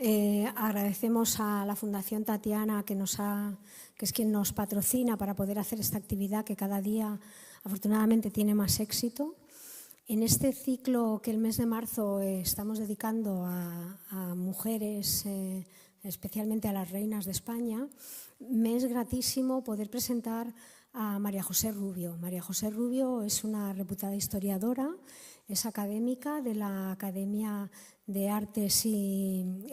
Agradecemos a la Fundación Tatiana, que es quien nos patrocina para poder hacer esta actividad que cada día afortunadamente tiene más éxito. En este ciclo que el mes de marzo estamos dedicando a mujeres, especialmente a las reinas de España, me es gratísimo poder presentar a María José Rubio. María José Rubio es una reputada historiadora, es académica de la Academia de Artes e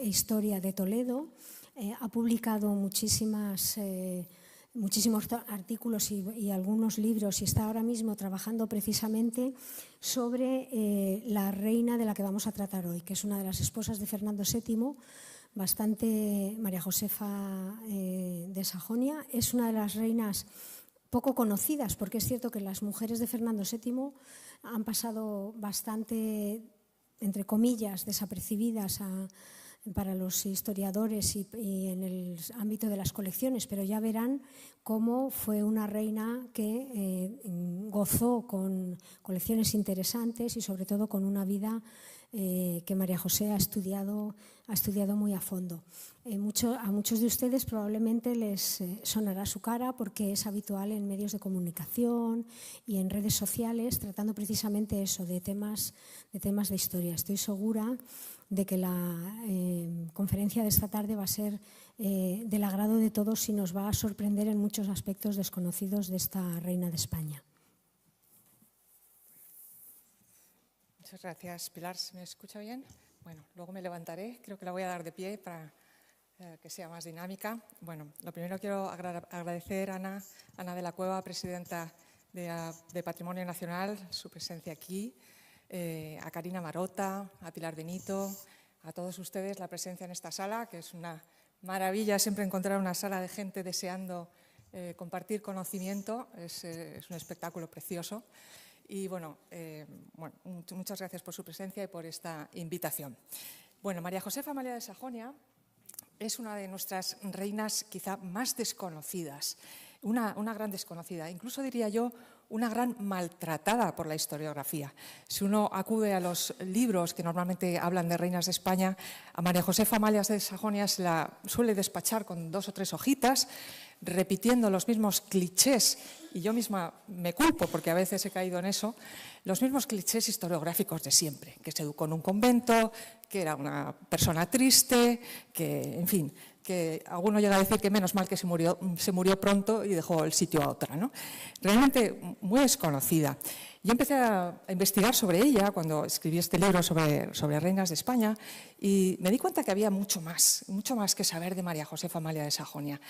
Historia de Toledo. Ha publicado muchísimos artículos y algunos libros, y está ahora mismo trabajando precisamente sobre la reina de la que vamos a tratar hoy, que es una de las esposas de Fernando VII, María Josefa de Sajonia. Es una de las reinas poco conocidas, porque es cierto que las mujeres de Fernando VII han pasado bastante, entre comillas, desapercibidas para los historiadores y en el ámbito de las colecciones, pero ya verán cómo fue una reina que gozó con colecciones interesantes y sobre todo con una vida que María José ha estudiado muy a fondo. A muchos de ustedes probablemente les sonará su cara porque es habitual en medios de comunicación y en redes sociales, tratando precisamente eso, de temas de historia. Estoy segura de que la conferencia de esta tarde va a ser del agrado de todos y nos va a sorprender en muchos aspectos desconocidos de esta reina de España. Muchas gracias, Pilar. ¿Se me escucha bien? Bueno, luego me levantaré. Creo que la voy a dar de pie para que sea más dinámica. Bueno, lo primero quiero agradecer a Ana de la Cueva, presidenta de Patrimonio Nacional, su presencia aquí, a Karina Marota, a Pilar Benito, a todos ustedes la presencia en esta sala, que es una maravilla siempre encontrar una sala de gente deseando compartir conocimiento. Es un espectáculo precioso. Y bueno, muchas gracias por su presencia y por esta invitación. Bueno, María Josefa Amalia de Sajonia es una de nuestras reinas quizá más desconocidas, una gran desconocida, incluso diría yo una gran maltratada por la historiografía. Si uno acude a los libros que normalmente hablan de reinas de España, a María Josefa Amalia de Sajonia se la suele despachar con 2 o 3 hojitas, repitiendo los mismos clichés, y yo misma me culpo porque a veces he caído en eso, los mismos clichés historiográficos de siempre, que se educó en un convento, que era una persona triste, que, en fin, que alguno llega a decir que menos mal que se murió pronto y dejó el sitio a otra, ¿no? Realmente muy desconocida. Yo empecé a investigar sobre ella cuando escribí este libro sobre reinas de España y me di cuenta que había mucho más que saber de María Josefa Amalia de Sajonia.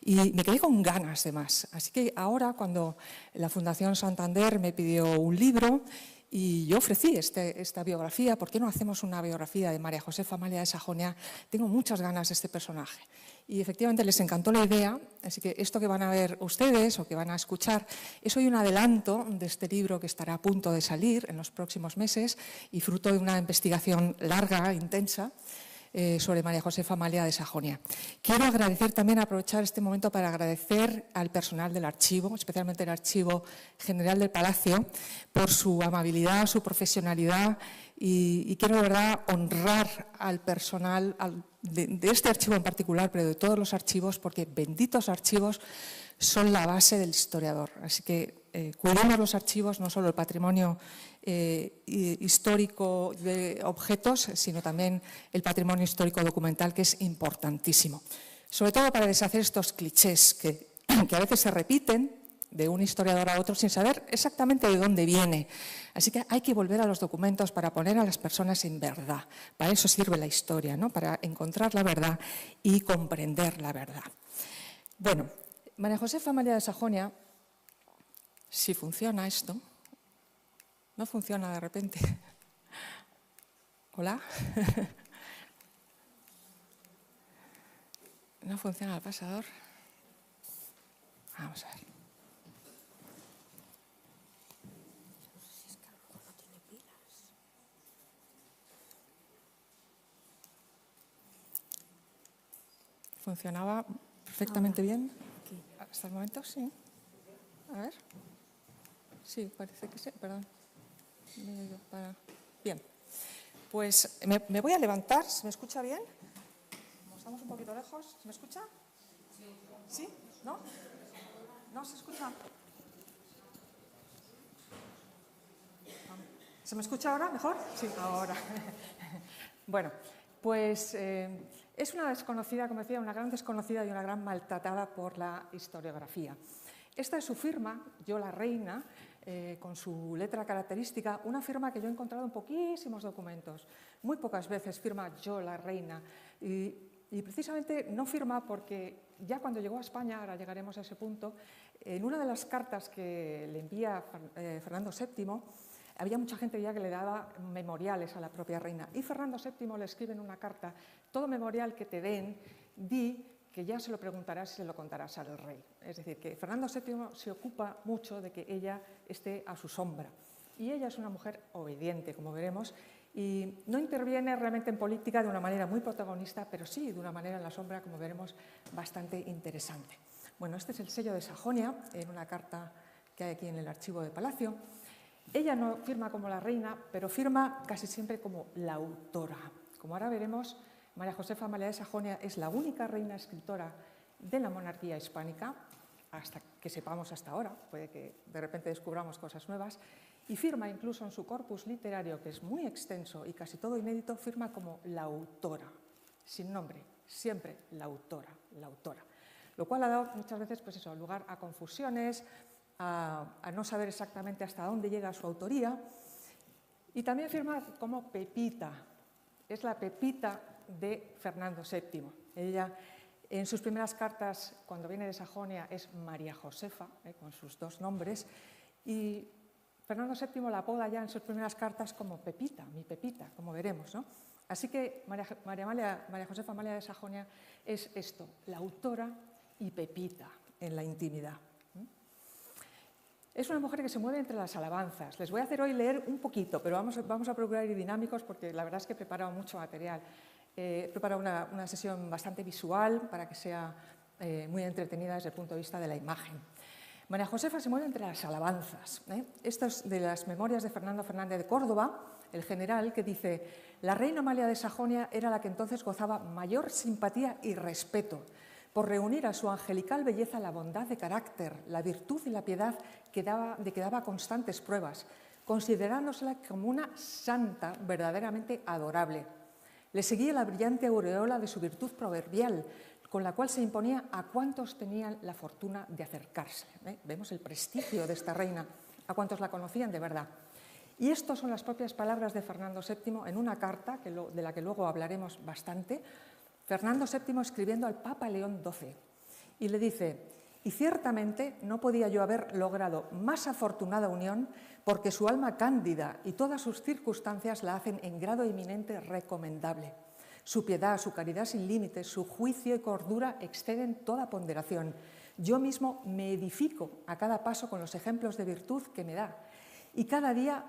Y me quedé con ganas de más. Así que ahora, cuando la Fundación Santander me pidió un libro y yo ofrecí esta biografía, ¿por qué no hacemos una biografía de María Josefa Amalia de Sajonia? Tengo muchas ganas de este personaje. Y efectivamente les encantó la idea, así que esto que van a ver ustedes o que van a escuchar es hoy un adelanto de este libro que estará a punto de salir en los próximos meses y fruto de una investigación larga, intensa, sobre María Josefa Amalia de Sajonia. Quiero aprovechar este momento para agradecer al personal del archivo, especialmente el Archivo General del Palacio, por su amabilidad, su profesionalidad y quiero de verdad honrar al personal de este archivo en particular, pero de todos los archivos, porque benditos archivos son la base del historiador. Así que cuidemos los archivos, no solo el patrimonio histórico de objetos, sino también el patrimonio histórico documental, que es importantísimo. Sobre todo para deshacer estos clichés que a veces se repiten de un historiador a otro sin saber exactamente de dónde viene. Así que hay que volver a los documentos para poner a las personas en verdad. Para eso sirve la historia, ¿no? Para encontrar la verdad y comprender la verdad. Bueno, María Josefa Amalia de Sajonia, si funciona esto, no funciona de repente. ¿Hola? ¿No funciona el pasador? Vamos a ver. ¿Funcionaba perfectamente bien? ¿Hasta el momento? Sí. A ver. Sí, parece que sí. Perdón. Bien. Pues me voy a levantar. ¿Se me escucha bien? Estamos un poquito lejos. ¿Se me escucha? ¿Sí? ¿No? ¿No se escucha? ¿Se me escucha ahora mejor? Sí, ahora. Bueno, pues es una desconocida, como decía, una gran desconocida y una gran maltratada por la historiografía. Esta es su firma, Yo la Reina, con su letra característica, una firma que yo he encontrado en poquísimos documentos. Muy pocas veces firma Yo la Reina. Y precisamente no firma porque ya cuando llegó a España, ahora llegaremos a ese punto, en una de las cartas que le envía Fernando VII, había mucha gente ya que le daba memoriales a la propia reina. Y Fernando VII le escribe en una carta: todo memorial que te den, di que ya se lo preguntarás y se lo contarás al rey. Es decir, que Fernando VII se ocupa mucho de que ella esté a su sombra. Y ella es una mujer obediente, como veremos, y no interviene realmente en política de una manera muy protagonista, pero sí de una manera en la sombra, como veremos, bastante interesante. Bueno, este es el sello de Sajonia, en una carta que hay aquí en el archivo de Palacio. Ella no firma como la reina, pero firma casi siempre como la autora. Como ahora veremos, María Josefa Amalia de Sajonia es la única reina escritora de la monarquía hispánica, hasta que sepamos hasta ahora, puede que de repente descubramos cosas nuevas, y firma incluso en su corpus literario, que es muy extenso y casi todo inédito, firma como la autora, sin nombre, siempre la autora, lo cual ha dado muchas veces pues eso, lugar a confusiones, a no saber exactamente hasta dónde llega su autoría, y también firma como Pepita, es la Pepita de Fernando VII. Ella, en sus primeras cartas, cuando viene de Sajonia, es María Josefa, con sus dos nombres, y Fernando VII la apoda ya en sus primeras cartas como Pepita, mi Pepita, como veremos, ¿no? Así que María Josefa Amalia de Sajonia es esto, la autora y Pepita en la intimidad. Es una mujer que se mueve entre las alabanzas. Les voy a hacer hoy leer un poquito, pero vamos a procurar ir dinámicos porque la verdad es que he preparado mucho material. He preparado una sesión bastante visual para que sea muy entretenida desde el punto de vista de la imagen. María Josefa se mueve entre las alabanzas. Esto es de las memorias de Fernando Fernández de Córdoba, el general, que dice: la reina Amalia de Sajonia era la que entonces gozaba mayor simpatía y respeto, por reunir a su angelical belleza la bondad de carácter, la virtud y la piedad de que daba constantes pruebas, considerándosela como una santa verdaderamente adorable. Le seguía la brillante aureola de su virtud proverbial, con la cual se imponía a cuantos tenían la fortuna de acercarse. Vemos el prestigio de esta reina, a cuantos la conocían de verdad. Y estas son las propias palabras de Fernando VII en una carta, de la que luego hablaremos bastante, Fernando VII escribiendo al Papa León XII, y le dice: y ciertamente no podía yo haber logrado más afortunada unión, porque su alma cándida y todas sus circunstancias la hacen en grado eminente recomendable. Su piedad, su caridad sin límites, su juicio y cordura exceden toda ponderación. Yo mismo me edifico a cada paso con los ejemplos de virtud que me da, y cada día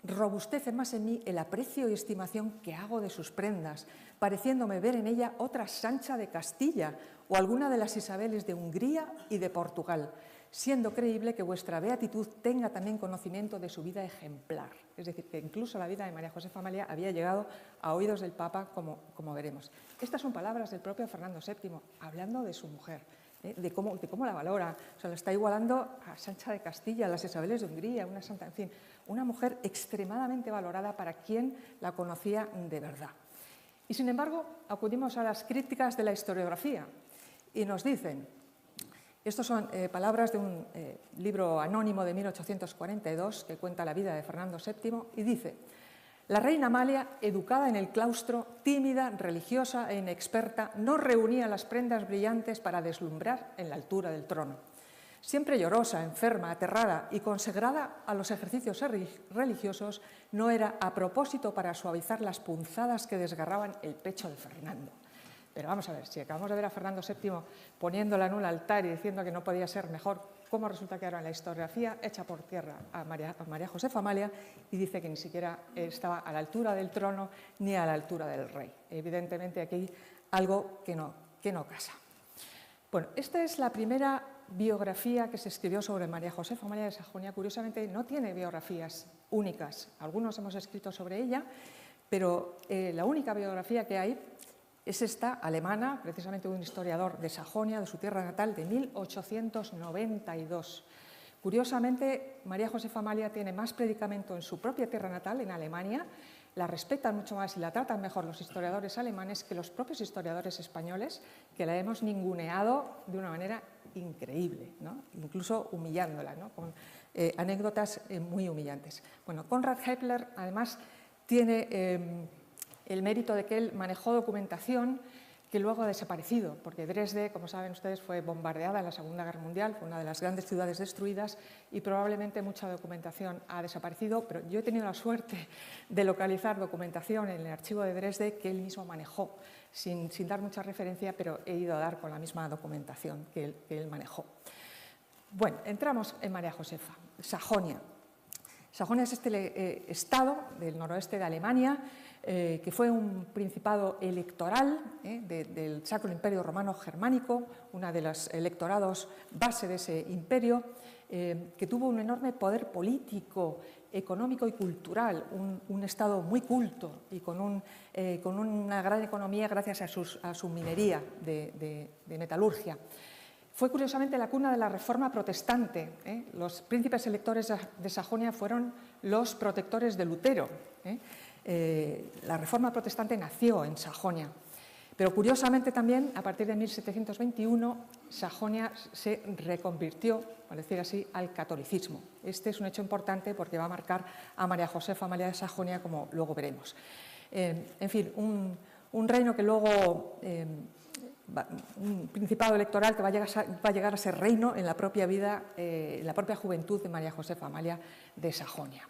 robustece más en mí el aprecio y estimación que hago de sus prendas, pareciéndome ver en ella otra Sancha de Castilla o alguna de las Isabeles de Hungría y de Portugal, siendo creíble que vuestra beatitud tenga también conocimiento de su vida ejemplar. Es decir, que incluso la vida de María Josefa Amalia había llegado a oídos del Papa, como veremos. Estas son palabras del propio Fernando VII, hablando de su mujer, de cómo la valora. O sea, la está igualando a Sancha de Castilla, a las Isabeles de Hungría, una santa, en fin, una mujer extremadamente valorada para quien la conocía de verdad. Y sin embargo, acudimos a las críticas de la historiografía y nos dicen, estas son palabras de un libro anónimo de 1842 que cuenta la vida de Fernando VII y dice: la reina Amalia, educada en el claustro, tímida, religiosa e inexperta, no reunía las prendas brillantes para deslumbrar en la altura del trono. Siempre llorosa, enferma, aterrada y consagrada a los ejercicios religiosos, no era a propósito para suavizar las punzadas que desgarraban el pecho de Fernando. Pero vamos a ver, si acabamos de ver a Fernando VII poniéndola en un altar y diciendo que no podía ser mejor, ¿cómo resulta que ahora en la historiografía echa por tierra a María Josefa Amalia y dice que ni siquiera estaba a la altura del trono ni a la altura del rey? Evidentemente aquí algo que no casa. Bueno, esta es la primera biografía que se escribió sobre María Josefa Amalia de Sajonia. Curiosamente no tiene biografías únicas, algunos hemos escrito sobre ella, pero la única biografía que hay es esta, alemana, precisamente un historiador de Sajonia, de su tierra natal, de 1892. Curiosamente, María Josefa Amalia tiene más predicamento en su propia tierra natal, en Alemania, la respetan mucho más y la tratan mejor los historiadores alemanes que los propios historiadores españoles, que la hemos ninguneado de una manera increíble, ¿no? Incluso humillándola, ¿no? Con anécdotas muy humillantes. Bueno, Konrad Hepler, además, tiene el mérito de que él manejó documentación que luego ha desaparecido, porque Dresde, como saben ustedes, fue bombardeada en la Segunda Guerra Mundial, fue una de las grandes ciudades destruidas y probablemente mucha documentación ha desaparecido, pero yo he tenido la suerte de localizar documentación en el archivo de Dresde que él mismo manejó, sin dar mucha referencia, pero he ido a dar con la misma documentación que él manejó. Bueno, entramos en María Josefa, Sajonia. Sajonia es este estado del noroeste de Alemania, que fue un principado electoral del Sacro Imperio Romano Germánico, uno de los electorados base de ese imperio, que tuvo un enorme poder político, económico y cultural, un estado muy culto y con una gran economía gracias a su minería de metalurgia. Fue curiosamente la cuna de la Reforma protestante. Los príncipes electores de Sajonia fueron los protectores de Lutero. La Reforma protestante nació en Sajonia. Pero curiosamente también, a partir de 1721, Sajonia se reconvirtió, por decir así, al catolicismo. Este es un hecho importante porque va a marcar a María Josefa Amalia de Sajonia, como luego veremos. En fin, un reino que luego... un principado electoral que va a llegar a ser reino en la propia vida, en la propia juventud de María Josefa Amalia de Sajonia.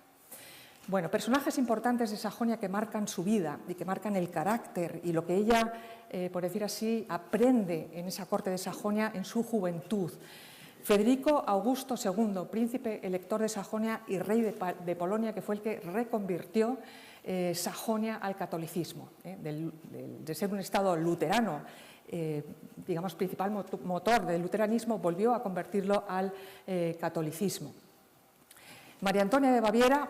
Bueno, personajes importantes de Sajonia que marcan su vida y que marcan el carácter y lo que ella, por decir así, aprende en esa corte de Sajonia en su juventud. Federico Augusto II, príncipe elector de Sajonia y rey de Polonia, que fue el que reconvirtió Sajonia al catolicismo, de ser un estado luterano, digamos, principal motor del luteranismo, volvió a convertirlo al catolicismo. María Antonia de Baviera,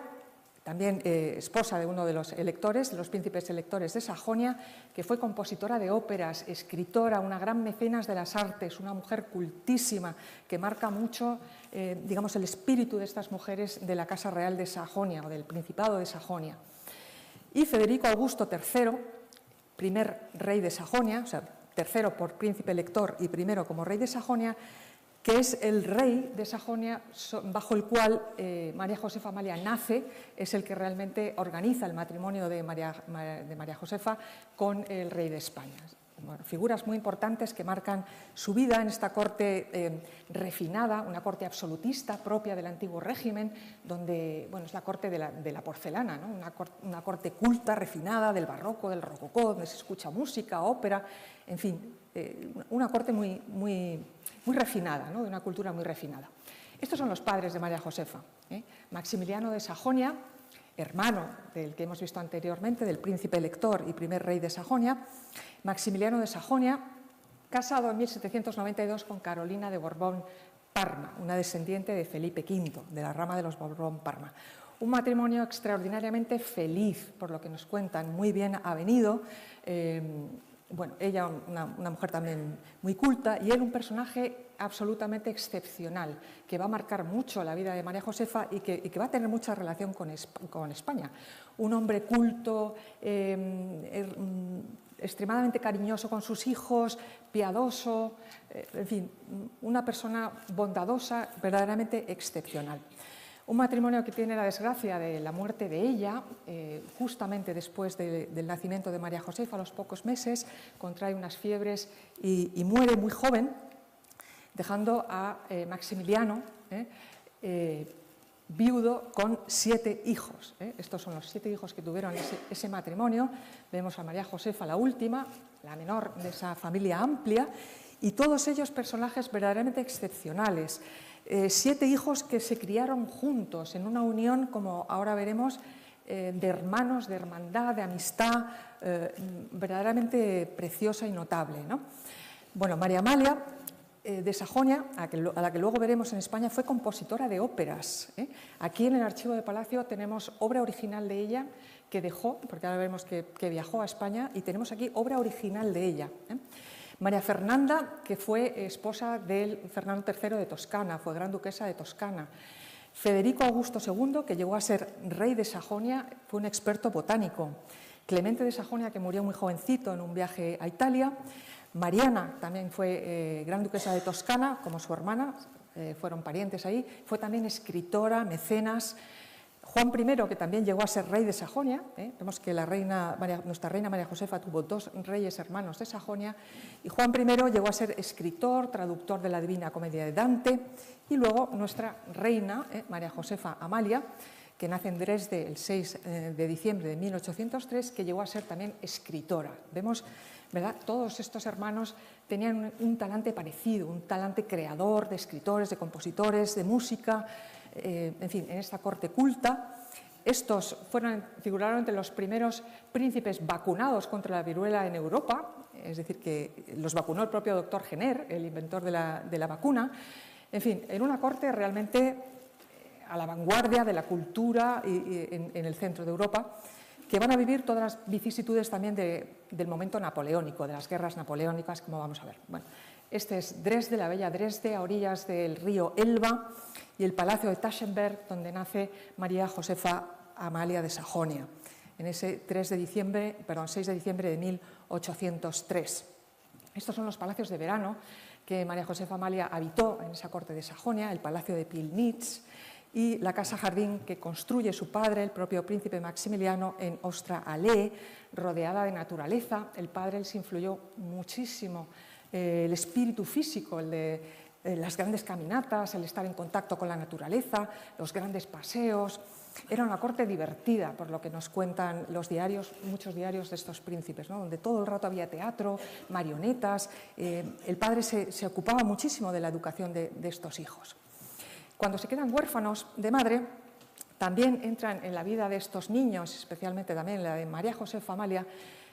también esposa de uno de los electores, de los príncipes electores de Sajonia, que fue compositora de óperas, escritora, una gran mecenas de las artes, una mujer cultísima que marca mucho, digamos, el espíritu de estas mujeres de la Casa Real de Sajonia o del Principado de Sajonia. Y Federico Augusto III, primer rey de Sajonia, o sea, tercero por príncipe elector y primero como rey de Sajonia, que es el rey de Sajonia bajo el cual María Josefa Amalia nace, es el que realmente organiza el matrimonio de María Josefa con el rey de España. Bueno, figuras muy importantes que marcan su vida en esta corte refinada, una corte absolutista propia del antiguo régimen, donde, bueno, es la corte de la porcelana, ¿no? Una corte culta, refinada, del barroco, del rococó, donde se escucha música, ópera, en fin, una corte muy refinada, ¿no? De una cultura muy refinada. Estos son los padres de María Josefa. Maximiliano de Sajonia, hermano del que hemos visto anteriormente, del príncipe elector y primer rey de Sajonia. Maximiliano de Sajonia, casado en 1792 con Carolina de Borbón-Parma, una descendiente de Felipe V, de la rama de los Borbón-Parma. Un matrimonio extraordinariamente feliz, por lo que nos cuentan, muy bien avenido. Bueno, ella una mujer también muy culta y él un personaje absolutamente excepcional que va a marcar mucho la vida de María Josefa y que va a tener mucha relación con España. Un hombre culto, extremadamente cariñoso con sus hijos, piadoso, en fin, una persona bondadosa, verdaderamente excepcional. Un matrimonio que tiene la desgracia de la muerte de ella, justamente después del nacimiento de María Josefa, a los pocos meses, contrae unas fiebres y muere muy joven, dejando a Maximiliano viudo con 7 hijos. Estos son los 7 hijos que tuvieron ese matrimonio. Vemos a María Josefa, la última, la menor de esa familia amplia, y todos ellos personajes verdaderamente excepcionales. 7 hijos que se criaron juntos en una unión, como ahora veremos, de hermanos, de hermandad, de amistad, verdaderamente preciosa y notable, ¿no? Bueno, María Amalia de Sajonia, a la que luego veremos en España, fue compositora de óperas. Aquí en el archivo de Palacio tenemos obra original de ella que dejó, porque ahora vemos que viajó a España, y tenemos aquí obra original de ella. María Fernanda, que fue esposa del Fernando III de Toscana, fue gran duquesa de Toscana. Federico Augusto II, que llegó a ser rey de Sajonia, fue un experto botánico. Clemente de Sajonia, que murió muy jovencito en un viaje a Italia. Mariana también fue gran duquesa de Toscana, como su hermana, fueron parientes ahí. Fue también escritora, mecenas. Juan I, que también llegó a ser rey de Sajonia, vemos que nuestra reina María Josefa tuvo 2 reyes hermanos de Sajonia, y Juan I llegó a ser escritor, traductor de la Divina Comedia de Dante, y luego nuestra reina, María Josefa Amalia, que nace en Dresde el 6 de diciembre de 1803, que llegó a ser también escritora. Vemos, ¿verdad? Todos estos hermanos tenían un talante parecido, un talante creador de escritores, de compositores, de música, en fin, en esta corte culta. Estos figuraron entre los primeros príncipes vacunados contra la viruela en Europa, es decir, que los vacunó el propio doctor Jenner, el inventor de la vacuna. En fin, en una corte realmente a la vanguardia de la cultura en el centro de Europa, que van a vivir todas las vicisitudes también del momento napoleónico, de las guerras napoleónicas, como vamos a ver. Bueno, este es Dresde, la bella Dresde, a orillas del río Elba, y el palacio de Taschenberg, donde nace María Josefa Amalia de Sajonia, en ese 6 de diciembre de 1803. Estos son los palacios de verano que María Josefa Amalia habitó en esa corte de Sajonia, el palacio de Pillnitz y la casa jardín que construye su padre, el propio príncipe Maximiliano, en Ostra-Allee, rodeada de naturaleza. El padre les influyó muchísimo el espíritu físico, el de las grandes caminatas, el estar en contacto con la naturaleza, los grandes paseos. Era una corte divertida, por lo que nos cuentan los diarios, muchos diarios de estos príncipes, ¿no? Donde todo el rato había teatro, marionetas. El padre se ocupaba muchísimo de la educación de estos hijos. Cuando se quedan huérfanos de madre, también entran en la vida de estos niños, especialmente también la de María Josefa Amalia,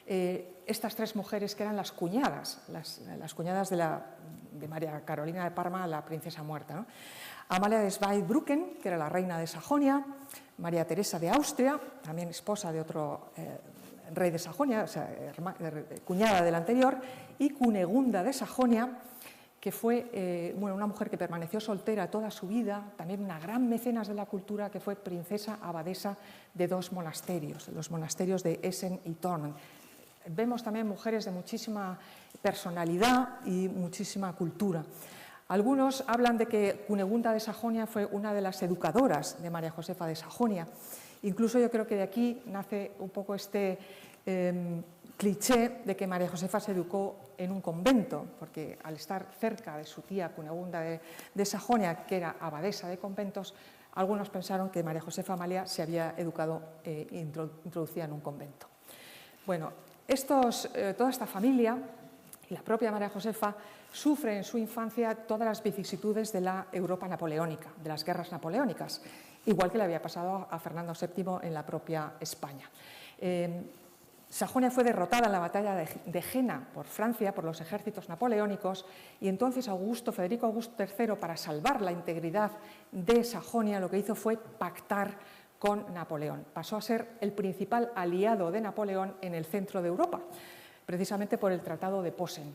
estas 3 mujeres que eran las cuñadas, las cuñadas de María Carolina de Parma, la princesa muerta, ¿no? Amalia de Zweibrücken, que era la reina de Sajonia, María Teresa de Austria, también esposa de otro rey de Sajonia, o sea, cuñada del anterior, y Cunegunda de Sajonia, que fue una mujer que permaneció soltera toda su vida, también una gran mecenas de la cultura, que fue princesa abadesa de 2 monasterios, los monasterios de Essen y Thorn. Vemos también mujeres de muchísima personalidad y muchísima cultura. Algunos hablan de que Cunegunda de Sajonia fue una de las educadoras de María Josefa de Sajonia. Incluso yo creo que de aquí nace un poco este cliché de que María Josefa se educó en un convento, porque al estar cerca de su tía Cunegunda de Sajonia, que era abadesa de conventos, algunos pensaron que María Josefa Amalia se había educado introducida en un convento. Bueno, toda esta familia, la propia María Josefa, sufre en su infancia todas las vicisitudes de la Europa napoleónica, de las guerras napoleónicas, igual que le había pasado a Fernando VII en la propia España. Sajonia fue derrotada en la batalla de Jena por Francia, por los ejércitos napoleónicos, y entonces Federico Augusto III, para salvar la integridad de Sajonia, lo que hizo fue pactar con Napoleón. Pasó a ser el principal aliado de Napoleón en el centro de Europa, precisamente por el Tratado de Posen.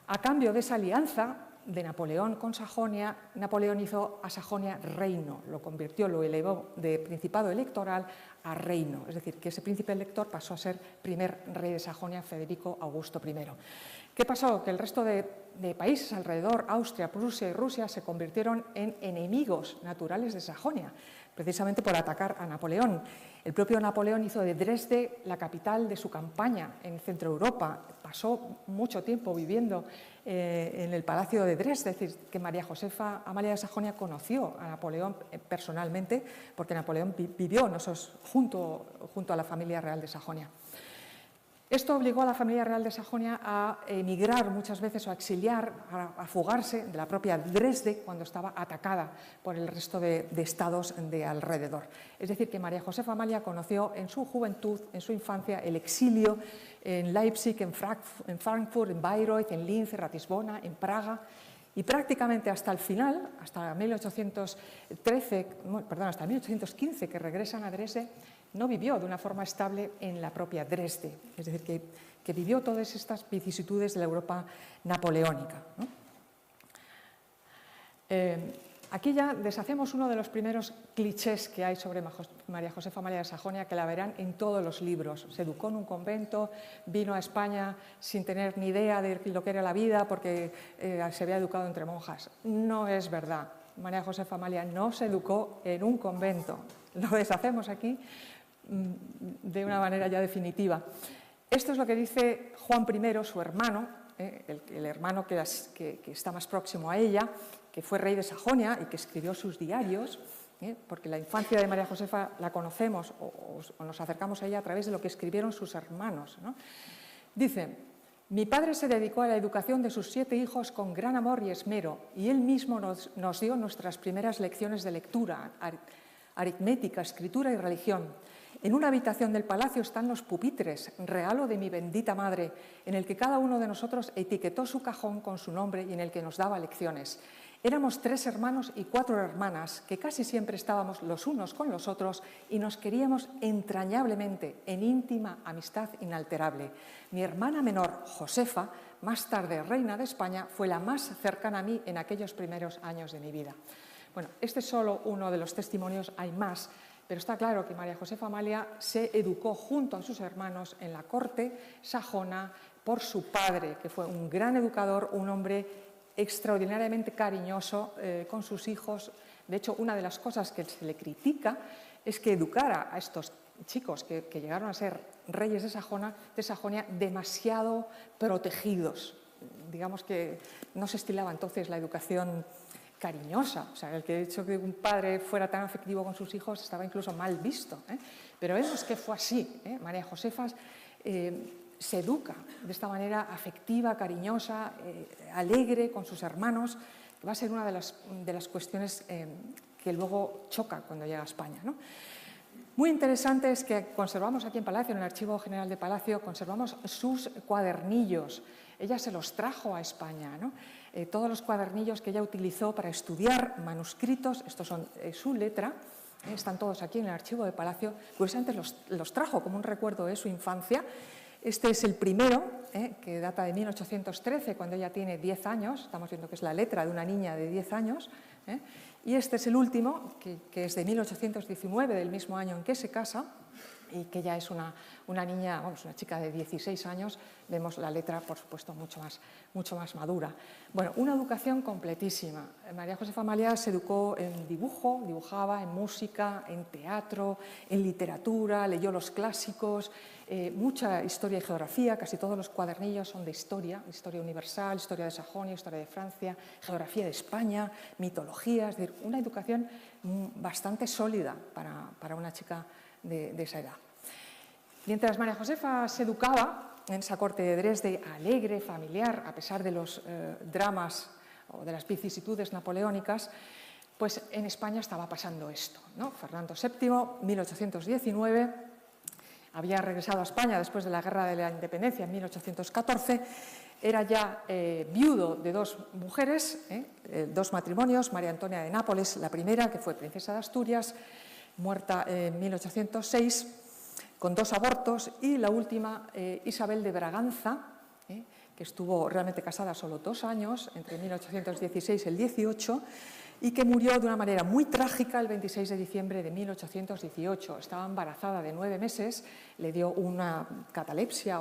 A cambio de esa alianza de Napoleón con Sajonia, Napoleón hizo a Sajonia reino, lo elevó de principado electoral a reino, es decir, que ese príncipe elector pasó a ser primer rey de Sajonia, Federico Augusto I. ¿Qué pasó? Que el resto de países alrededor, Austria, Prusia y Rusia, se convirtieron en enemigos naturales de Sajonia, precisamente por atacar a Napoleón. El propio Napoleón hizo de Dresde la capital de su campaña en Centro Europa. Pasó mucho tiempo viviendo en el palacio de Dresde, es decir, que María Josefa Amalia de Sajonia conoció a Napoleón personalmente, porque Napoleón vivió junto a la familia real de Sajonia. Esto obligó a la familia real de Sajonia a emigrar muchas veces o a exiliar, a fugarse de la propia Dresde cuando estaba atacada por el resto de estados de alrededor. Es decir, que María Josefa Amalia conoció en su juventud, en su infancia, el exilio en Leipzig, en Frankfurt, en Bayreuth, en Linz, en Ratisbona, en Praga, Y prácticamente hasta el final, hasta 1815, que regresan a Dresde, no vivió de una forma estable en la propia Dresde, es decir, que vivió todas estas vicisitudes de la Europa napoleónica, ¿no? Aquí ya deshacemos uno de los primeros clichés que hay sobre María Josefa Amalia de Sajonia, que la verán en todos los libros. Se educó en un convento, vino a España sin tener ni idea de lo que era la vida porque se había educado entre monjas. No es verdad. María Josefa Amalia no se educó en un convento. Lo deshacemos aquí de una manera ya definitiva. Esto es lo que dice Juan I, su hermano, el hermano que está más próximo a ella, que fue rey de Sajonia y que escribió sus diarios, porque la infancia de María Josefa la conocemos o nos acercamos a ella a través de lo que escribieron sus hermanos, ¿no? Dice: mi padre se dedicó a la educación de sus 7 hijos con gran amor y esmero, y él mismo nos dio nuestras primeras lecciones de lectura, aritmética, escritura y religión. En una habitación del palacio están los pupitres, regalo de mi bendita madre, en el que cada uno de nosotros etiquetó su cajón con su nombre y en el que nos daba lecciones. Éramos 3 hermanos y 4 hermanas, que casi siempre estábamos los unos con los otros y nos queríamos entrañablemente, en íntima amistad inalterable. Mi hermana menor, Josefa, más tarde reina de España, fue la más cercana a mí en aquellos primeros años de mi vida. Bueno, este es solo uno de los testimonios, hay más, pero está claro que María Josefa Amalia se educó junto a sus hermanos en la corte sajona por su padre, que fue un gran educador, un hombre extraordinariamente cariñoso con sus hijos. De hecho, una de las cosas que se le critica es que educara a estos chicos que llegaron a ser reyes de Sajonia demasiado protegidos. Digamos que no se estilaba entonces la educación cariñosa. O sea, el hecho de que un padre fuera tan afectivo con sus hijos estaba incluso mal visto, ¿eh? Pero vemos que fue así, ¿eh? María Josefa se educa de esta manera afectiva, cariñosa, alegre con sus hermanos, que va a ser una de las cuestiones que luego choca cuando llega a España, ¿no? Muy interesante es que conservamos aquí en Palacio, en el Archivo General de Palacio, conservamos sus cuadernillos. Ella se los trajo a España, ¿no? Todos los cuadernillos que ella utilizó para estudiar manuscritos, estos son su letra, están todos aquí en el Archivo de Palacio. Curiosamente los trajo como un recuerdo de su infancia. Este es el primero, que data de 1813, cuando ella tiene 10 años. Estamos viendo que es la letra de una niña de 10 años. Y este es el último, que es de 1819, del mismo año en que se casa, y que ya es una niña, vamos, una chica de 16 años. Vemos la letra, por supuesto, mucho más madura. Bueno, una educación completísima. María Josefa Amalia se educó en dibujo, dibujaba, en música, en teatro, en literatura, leyó los clásicos, mucha historia y geografía. Casi todos los cuadernillos son de historia universal, historia de Sajonia, historia de Francia, geografía de España, mitología. Es decir, una educación bastante sólida para una chica de esa edad. Mientras María Josefa se educaba en esa corte de Dresde, alegre, familiar, a pesar de los dramas o de las vicisitudes napoleónicas, pues en España estaba pasando esto, ¿no? Fernando VII, 1819, había regresado a España después de la Guerra de la Independencia en 1814, era ya viudo de 2 mujeres, 2 matrimonios, María Antonia de Nápoles, la primera, que fue princesa de Asturias, muerta en 1806, con 2 abortos, y la última, Isabel de Braganza, que estuvo realmente casada solo 2 años, entre 1816 y el 18, y que murió de una manera muy trágica el 26 de diciembre de 1818. Estaba embarazada de 9 meses, le dio una catalepsia,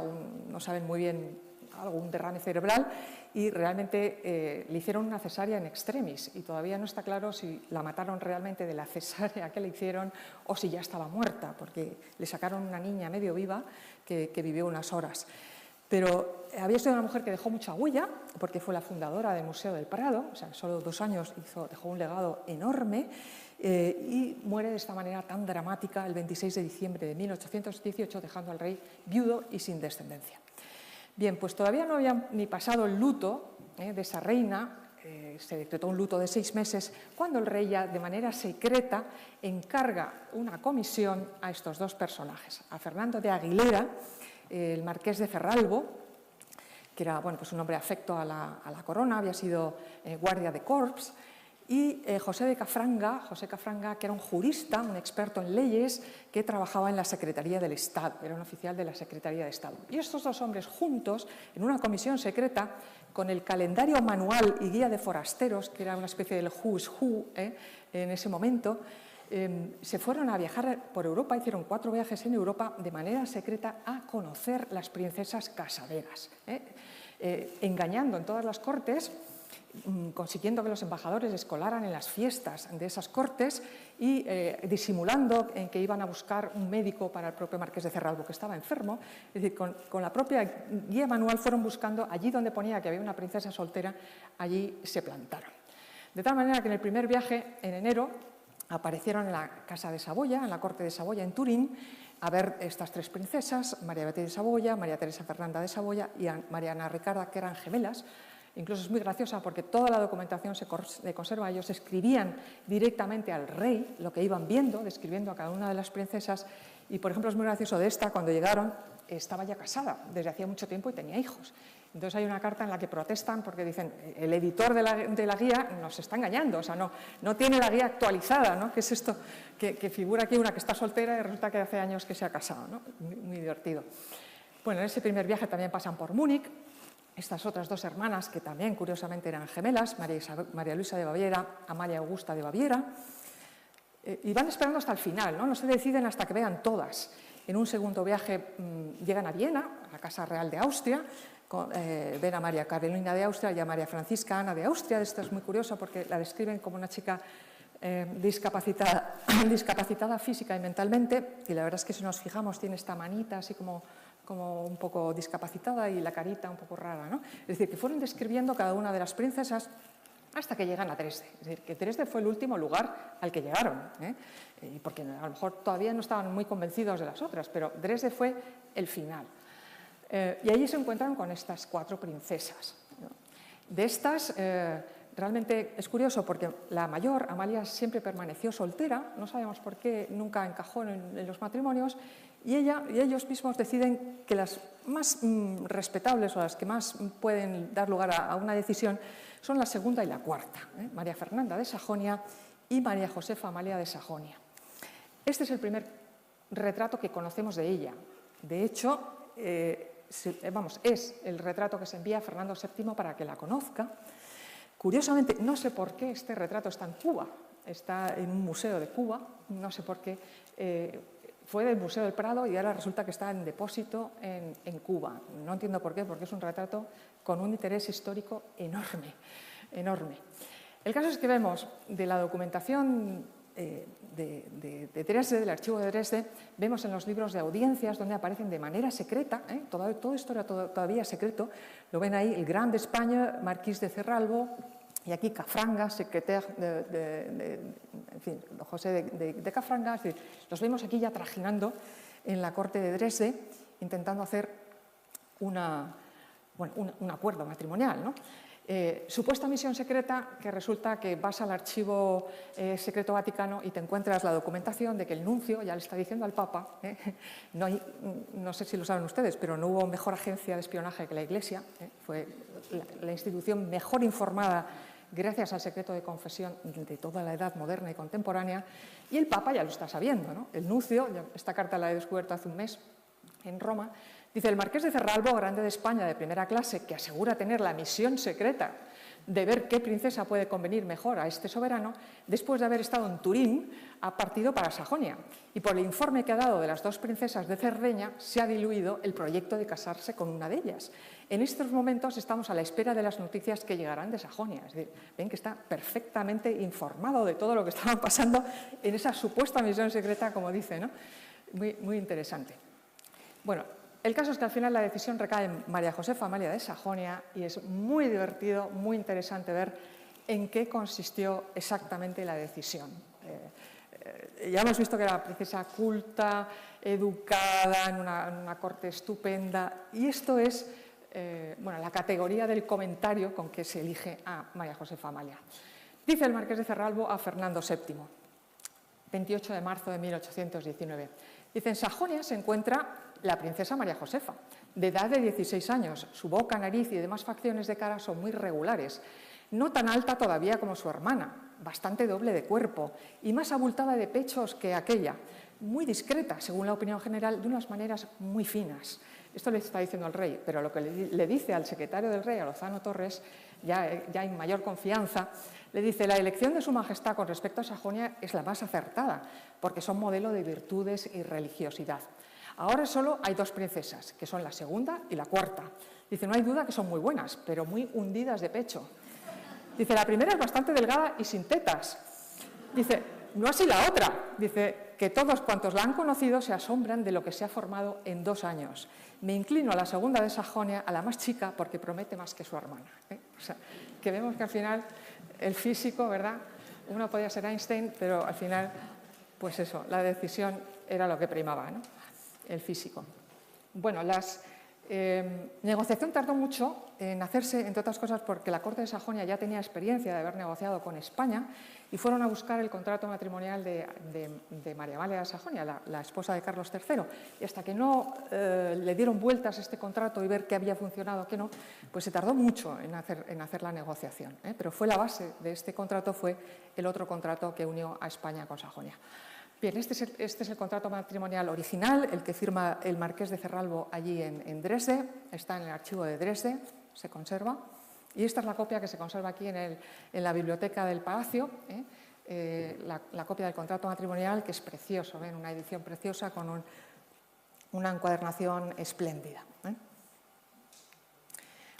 no saben muy bien, algún derrame cerebral, y realmente le hicieron una cesárea in extremis, y todavía no está claro si la mataron realmente de la cesárea que le hicieron o si ya estaba muerta, porque le sacaron una niña medio viva que vivió unas horas. Pero había sido una mujer que dejó mucha huella, porque fue la fundadora del Museo del Prado, o sea, solo 2 años dejó un legado enorme, y muere de esta manera tan dramática el 26 de diciembre de 1818, dejando al rey viudo y sin descendencia. Bien, pues todavía no había ni pasado el luto de esa reina, se decretó un luto de 6 meses, cuando el rey ya de manera secreta encarga una comisión a estos 2 personajes, a Fernando de Aguilera, el marqués de Ferralbo, que era bueno, pues un hombre afecto a la corona, había sido guardia de corps, y José Cafranga, que era un jurista, un experto en leyes, que trabajaba en la Secretaría del Estado, era un oficial de la Secretaría de Estado. Y estos dos hombres juntos, en una comisión secreta, con el calendario manual y guía de forasteros, que era una especie del Who's Who en ese momento, se fueron a viajar por Europa, hicieron 4 viajes en Europa de manera secreta a conocer las princesas casaderas, engañando en todas las cortes, consiguiendo que los embajadores les colaran en las fiestas de esas cortes y disimulando en que iban a buscar un médico para el propio marqués de Cerralbo, que estaba enfermo. Es decir, con la propia guía manual fueron buscando allí donde ponía que había una princesa soltera, allí se plantaron. De tal manera que en el primer viaje, en enero, aparecieron en la casa de Saboya, en la corte de Saboya, en Turín, a ver estas 3 princesas, María Beatriz de Saboya, María Teresa Fernanda de Saboya y María Ana Ricarda, que eran gemelas. Incluso es muy graciosa porque toda la documentación se conserva. Ellos escribían directamente al rey lo que iban viendo, describiendo a cada una de las princesas. Y, por ejemplo, es muy gracioso de esta, cuando llegaron, estaba ya casada desde hacía mucho tiempo y tenía hijos. Entonces hay una carta en la que protestan porque dicen, el editor de la guía nos está engañando, o sea, no tiene la guía actualizada, ¿no? ¿Qué es esto? Que figura aquí una que está soltera y resulta que hace años que se ha casado, ¿no? Muy divertido. Bueno, en ese primer viaje también pasan por Múnich. Estas otras 2 hermanas, que también curiosamente eran gemelas, María Luisa de Baviera, Amalia Augusta de Baviera, y van esperando hasta el final, no se deciden hasta que vean todas. En un segundo viaje llegan a Viena, a la Casa Real de Austria, ven a María Carolina de Austria y a María Francisca Ana de Austria. Esto es muy curioso porque la describen como una chica discapacitada física y mentalmente, y la verdad es que si nos fijamos tiene esta manita así como un poco discapacitada y la carita un poco rara, ¿no? Es decir, que fueron describiendo cada una de las princesas hasta que llegan a Dresde. Es decir, que Dresde fue el último lugar al que llegaron, porque a lo mejor todavía no estaban muy convencidos de las otras, pero Dresde fue el final. Y allí se encuentran con estas 4 princesas, ¿no? De estas, realmente es curioso porque la mayor, Amalia, siempre permaneció soltera, no sabemos por qué, nunca encajó en los matrimonios, y ellos mismos deciden que las más respetables o las que más pueden dar lugar a una decisión son la segunda y la cuarta, María Fernanda de Sajonia y María Josefa Amalia de Sajonia. Este es el primer retrato que conocemos de ella. De hecho, es el retrato que se envía a Fernando VII para que la conozca. Curiosamente, no sé por qué este retrato está en Cuba, está en un museo de Cuba, no sé por qué. Fue del Museo del Prado y ahora resulta que está en depósito en Cuba. No entiendo por qué, porque es un retrato con un interés histórico enorme, enorme. El caso es que vemos de la documentación de Dresde, del archivo de Dresde, vemos en los libros de audiencias donde aparecen de manera secreta, todo esto era todavía secreto, lo ven ahí, el Gran de España, Marquís de Cerralbo, y aquí Cafranga, secretario en fin, José de Cafranga, es decir, los vemos aquí ya trajinando en la corte de Dresde, intentando hacer un acuerdo matrimonial, ¿no? Supuesta misión secreta que resulta que vas al archivo secreto vaticano y te encuentras la documentación de que el nuncio ya le está diciendo al Papa, no sé si lo saben ustedes, pero no hubo mejor agencia de espionaje que la Iglesia, fue la institución mejor informada gracias al secreto de confesión de toda la edad moderna y contemporánea, y el Papa ya lo está sabiendo, ¿no? El nuncio, esta carta la he descubierto hace un mes en Roma, dice: el marqués de Cerralbo, grande de España de primera clase, que asegura tener la misión secreta de ver qué princesa puede convenir mejor a este soberano, después de haber estado en Turín, ha partido para Sajonia. Y por el informe que ha dado de las 2 princesas de Cerdeña, se ha diluido el proyecto de casarse con una de ellas. En estos momentos estamos a la espera de las noticias que llegarán de Sajonia. Es decir, ven que está perfectamente informado de todo lo que estaba pasando en esa supuesta misión secreta, como dice, ¿no? Muy, muy interesante. Bueno, el caso es que al final la decisión recae en María Josefa Amalia de Sajonia y es muy divertido, muy interesante ver en qué consistió exactamente la decisión. Ya hemos visto que era una princesa culta, educada, en una corte estupenda, y esto es la categoría del comentario con que se elige a María Josefa Amalia. Dice el marqués de Cerralbo a Fernando VII, 28 de marzo de 1819. Dice: en Sajonia se encuentra la princesa María Josefa, de edad de 16 años. Su boca, nariz y demás facciones de cara son muy regulares. No tan alta todavía como su hermana, bastante doble de cuerpo y más abultada de pechos que aquella. Muy discreta, según la opinión general, de unas maneras muy finas. Esto le está diciendo al rey, pero lo que le dice al secretario del rey, a Lozano Torres, ya en mayor confianza, le dice: la elección de su majestad con respecto a Sajonia es la más acertada, porque son modelo de virtudes y religiosidad. Ahora solo hay 2 princesas, que son la segunda y la cuarta. Dice: no hay duda que son muy buenas, pero muy hundidas de pecho. Dice: la primera es bastante delgada y sin tetas. Dice: no así la otra. Dice que todos cuantos la han conocido se asombran de lo que se ha formado en 2 años. Me inclino a la segunda de Sajonia, a la más chica, porque promete más que su hermana. O sea, que vemos que al final el físico, ¿verdad? Uno podía ser Einstein, pero al final, pues eso, la decisión era lo que primaba, ¿no? El físico. Bueno, la negociación tardó mucho en hacerse, entre otras cosas, porque la corte de Sajonia ya tenía experiencia de haber negociado con España y fueron a buscar el contrato matrimonial de María Amalia de Sajonia, la esposa de Carlos III. Y hasta que no le dieron vueltas a este contrato y ver qué había funcionado, qué no, pues se tardó mucho en hacer la negociación. Pero fue la base de este contrato, fue el otro contrato que unió a España con Sajonia. Bien, este es el contrato matrimonial original, el que firma el marqués de Cerralbo allí en Dresde, está en el archivo de Dresde, se conserva, y esta es la copia que se conserva aquí en la biblioteca del Palacio, la copia del contrato matrimonial, que es precioso, ¿ven? Una edición preciosa con una encuadernación espléndida.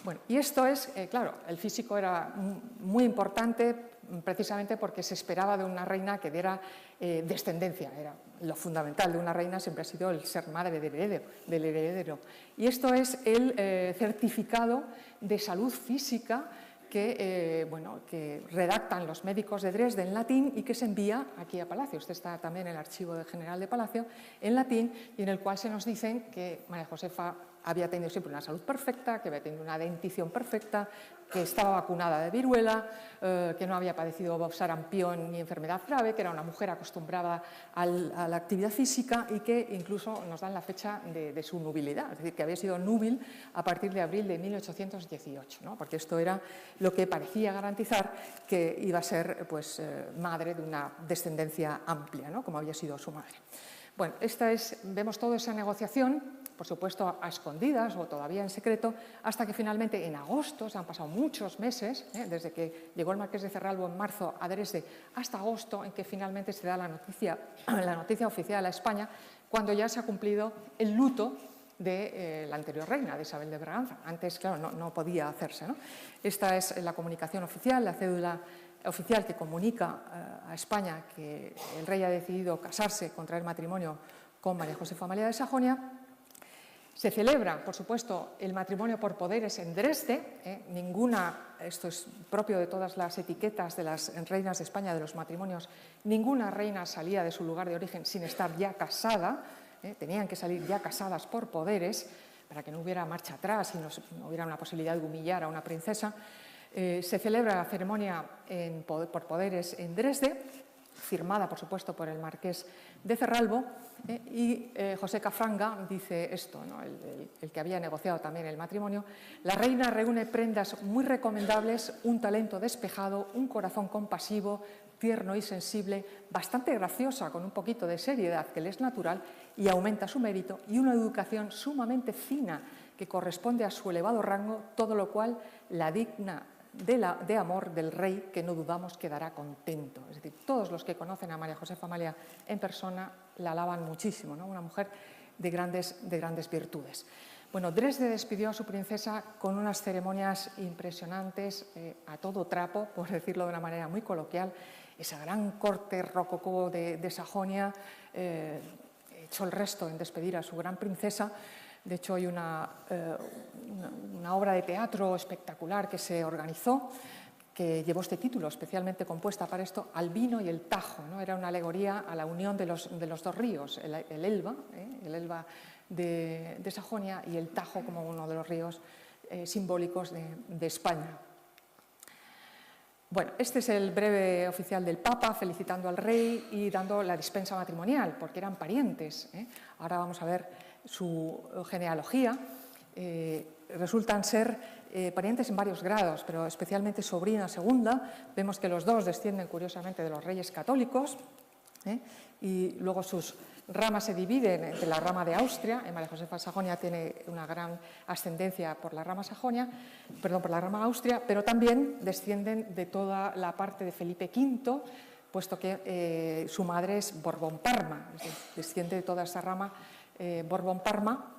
Bueno, y esto es, claro, el físico era muy importante precisamente porque se esperaba de una reina que diera descendencia. Era lo fundamental de una reina, siempre ha sido el ser madre del heredero. Y esto es el certificado de salud física que redactan los médicos de Dresde en latín y que se envía aquí a Palacio. Este está también en el archivo general de Palacio en latín, y en el cual se nos dicen que María Josefa había tenido siempre una salud perfecta, que había tenido una dentición perfecta, que estaba vacunada de viruela, que no había padecido sarampión ni enfermedad grave, que era una mujer acostumbrada a la actividad física y que incluso nos dan la fecha de su nubilidad, es decir, que había sido núbil a partir de abril de 1818, ¿no? Porque esto era lo que parecía garantizar que iba a ser pues, madre de una descendencia amplia, ¿no? Como había sido su madre. Bueno, vemos toda esa negociación, por supuesto a escondidas o todavía en secreto, hasta que finalmente en agosto, se han pasado muchos meses, desde que llegó el marqués de Cerralbo en marzo a Dresde hasta agosto, en que finalmente se da la noticia oficial a España, cuando ya se ha cumplido el luto de la anterior reina, de Isabel de Braganza. Antes, claro, no podía hacerse, ¿no? Esta es la comunicación oficial, la cédula oficial que comunica a España que el rey ha decidido casarse, contraer matrimonio con María Josefa Amalia de Sajonia. Se celebra, por supuesto, el matrimonio por poderes en Dresde. Esto es propio de todas las etiquetas de las reinas de España, de los matrimonios, ninguna reina salía de su lugar de origen sin estar ya casada, tenían que salir ya casadas por poderes, para que no hubiera marcha atrás y no hubiera una posibilidad de humillar a una princesa. Se celebra la ceremonia por poderes en Dresde, firmada, por supuesto, por el marqués de Cerralbo, y José Cafranga dice esto, ¿no? el que había negociado también el matrimonio: la reina reúne prendas muy recomendables, un talento despejado, un corazón compasivo, tierno y sensible, bastante graciosa, con un poquito de seriedad que le es natural y aumenta su mérito, y una educación sumamente fina que corresponde a su elevado rango, todo lo cual la digna de amor del rey, que no dudamos quedará contento. Es decir, todos los que conocen a María Josefa Amalia en persona la alaban muchísimo, ¿no? Una mujer de grandes virtudes. Bueno, Dresde despidió a su princesa con unas ceremonias impresionantes, a todo trapo, por decirlo de una manera muy coloquial. Esa gran corte rococó de Sajonia echó el resto en despedir a su gran princesa. De hecho, hay una obra de teatro espectacular que se organizó, que llevó este título, especialmente compuesta para esto, Al vino y el Tajo, ¿no? Era una alegoría a la unión de los 2 ríos, el Elba de Sajonia y el Tajo como uno de los ríos simbólicos de España. Bueno, este es el breve oficial del Papa felicitando al rey y dando la dispensa matrimonial, porque eran parientes. Ahora vamos a ver su genealogía. resultan ser parientes en varios grados, pero especialmente sobrina segunda. Vemos que los dos descienden curiosamente de los reyes católicos, y luego sus ramas se dividen entre la rama de Austria. María Josefa Sajonia tiene una gran ascendencia por la rama por la rama Austria, pero también descienden de toda la parte de Felipe V, puesto que su madre es Borbón-Parma, desciende de toda esa rama Borbón-Parma,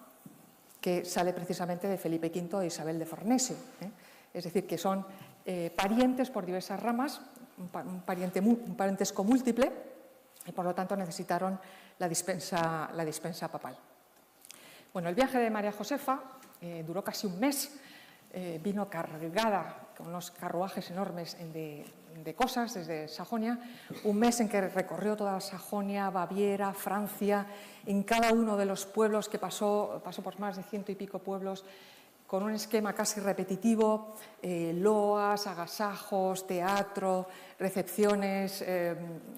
que sale precisamente de Felipe V e Isabel de Farnesio. Es decir, que son parientes por diversas ramas, un parentesco múltiple, y por lo tanto necesitaron la dispensa papal. Bueno, el viaje de María Josefa duró casi un mes, vino cargada con unos carruajes enormes de cosas desde Sajonia, un mes en que recorrió toda Sajonia, Baviera, Francia, en cada uno de los pueblos que pasó por más de 100 y pico pueblos, con un esquema casi repetitivo, loas, agasajos, teatro, recepciones,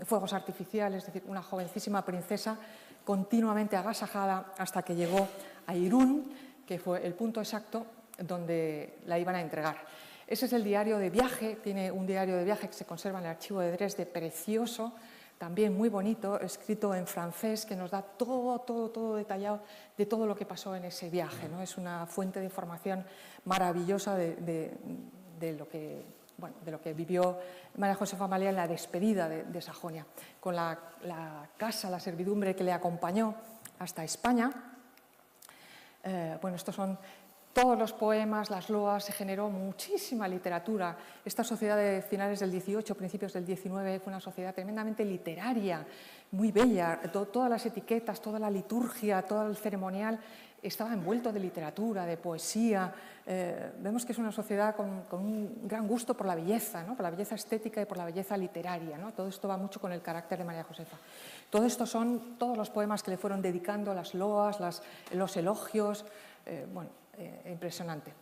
fuegos artificiales, es decir, una jovencísima princesa continuamente agasajada hasta que llegó a Irún, que fue el punto exacto donde la iban a entregar. Ese es el diario de viaje, tiene un diario de viaje que se conserva en el archivo de Dresde, precioso, también muy bonito, escrito en francés, que nos da todo detallado de todo lo que pasó en ese viaje, ¿no? Es una fuente de información maravillosa de lo que vivió María Josefa Amalia en la despedida de Sajonia, con la casa, la servidumbre que le acompañó hasta España. Bueno, estos son todos los poemas, las loas, se generó muchísima literatura. Esta sociedad de finales del XVIII, principios del XIX, fue una sociedad tremendamente literaria, muy bella. Todas las etiquetas, toda la liturgia, todo el ceremonial estaba envuelto de literatura, de poesía. Vemos que es una sociedad con un gran gusto por la belleza, ¿no? Por la belleza estética y por la belleza literaria, ¿no? Todo esto va mucho con el carácter de María Josefa. Todo esto son todos los poemas que le fueron dedicando, las loas, los elogios, impresionante.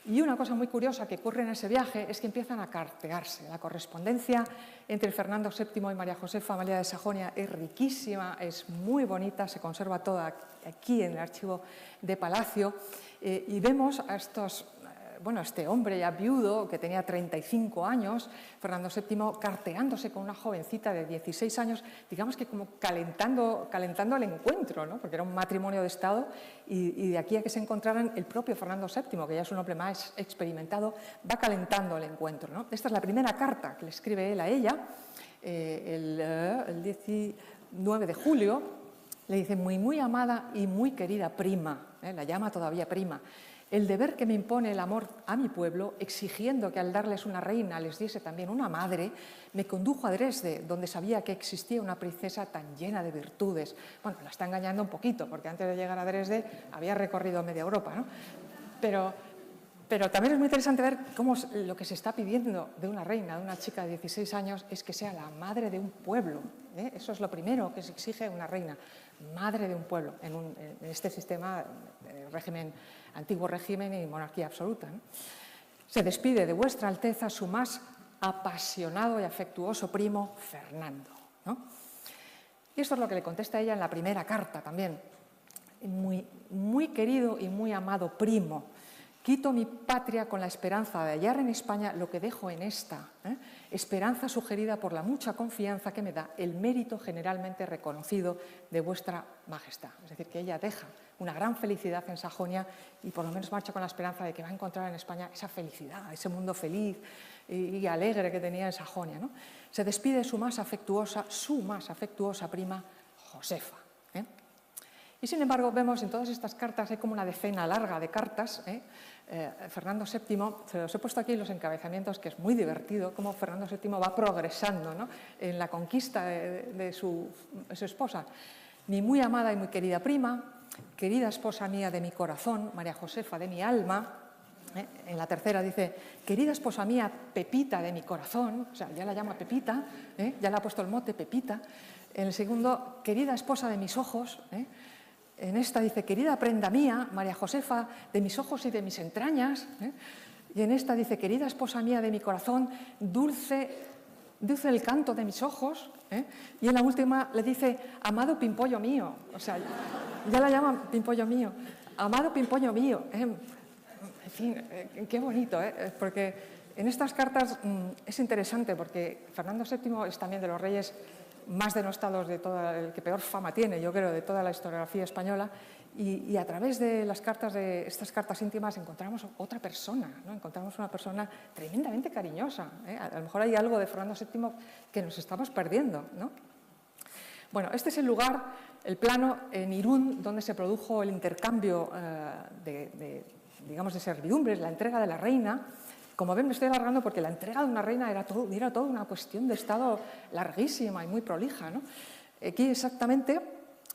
Y una cosa muy curiosa que ocurre en ese viaje es que empiezan a cartearse. La correspondencia entre Fernando VII y María Josefa Amalia de Sajonia es riquísima, es muy bonita, se conserva toda aquí en el archivo de Palacio, y vemos a este hombre ya viudo, que tenía 35 años, Fernando VII, carteándose con una jovencita de 16 años, digamos que como calentando el encuentro, ¿no? Porque era un matrimonio de Estado, y de aquí a que se encontraran, el propio Fernando VII, que ya es un hombre más experimentado, va calentando el encuentro, ¿no? Esta es la primera carta que le escribe él a ella, el 19 de julio, le dice: muy amada y muy querida prima, la llama todavía prima. El deber que me impone el amor a mi pueblo, exigiendo que al darles una reina les diese también una madre, me condujo a Dresde, donde sabía que existía una princesa tan llena de virtudes. Bueno, la está engañando un poquito, porque antes de llegar a Dresde había recorrido media Europa, ¿no? Pero también es muy interesante ver cómo lo que se está pidiendo de una reina, de una chica de 16 años, es que sea la madre de un pueblo, ¿eh? Eso es lo primero que se exige una reina, madre de un pueblo, en este sistema, antiguo régimen y monarquía absoluta, ¿no? Se despide de vuestra Alteza su más apasionado y afectuoso primo, Fernando, ¿no? Y esto es lo que le contesta ella en la primera carta también. Muy querido y muy amado primo, quito mi patria con la esperanza de hallar en España lo que dejo en esta, esperanza sugerida por la mucha confianza que me da el mérito generalmente reconocido de vuestra majestad. Es decir, que ella deja una gran felicidad en Sajonia y por lo menos marcha con la esperanza de que va a encontrar en España esa felicidad, ese mundo feliz y alegre que tenía en Sajonia, ¿no? Se despide su más afectuosa prima, Josefa. Y sin embargo, vemos en todas estas cartas, hay como una decena larga de cartas. Fernando VII, se los he puesto aquí en los encabezamientos, que es muy divertido, cómo Fernando VII va progresando, ¿no?, en la conquista de su esposa. Mi muy amada y muy querida prima, querida esposa mía de mi corazón, María Josefa de mi alma. En la tercera dice, querida esposa mía, Pepita de mi corazón, o sea, ya la llama Pepita, ya le ha puesto el mote Pepita. En el segundo, querida esposa de mis ojos. En esta dice, querida prenda mía, María Josefa, de mis ojos y de mis entrañas. Y en esta dice, querida esposa mía de mi corazón, dulce el canto de mis ojos. Y en la última le dice, amado pimpollo mío. O sea, ya la llama pimpollo mío. Amado Pimpoño mío. En fin, qué bonito, porque en estas cartas es interesante porque Fernando VII es también de los reyes más denostados, el que peor fama tiene, yo creo, de toda la historiografía española. Y a través de estas cartas íntimas encontramos otra persona, ¿no? Encontramos una persona tremendamente cariñosa. A lo mejor hay algo de Fernando VII que nos estamos perdiendo, ¿no? Bueno, este es el lugar, el plano en Irún, donde se produjo el intercambio digamos, de servidumbres, la entrega de la reina. Como ven, me estoy alargando porque la entrega de una reina era toda una cuestión de Estado larguísima y muy prolija, ¿no? Aquí exactamente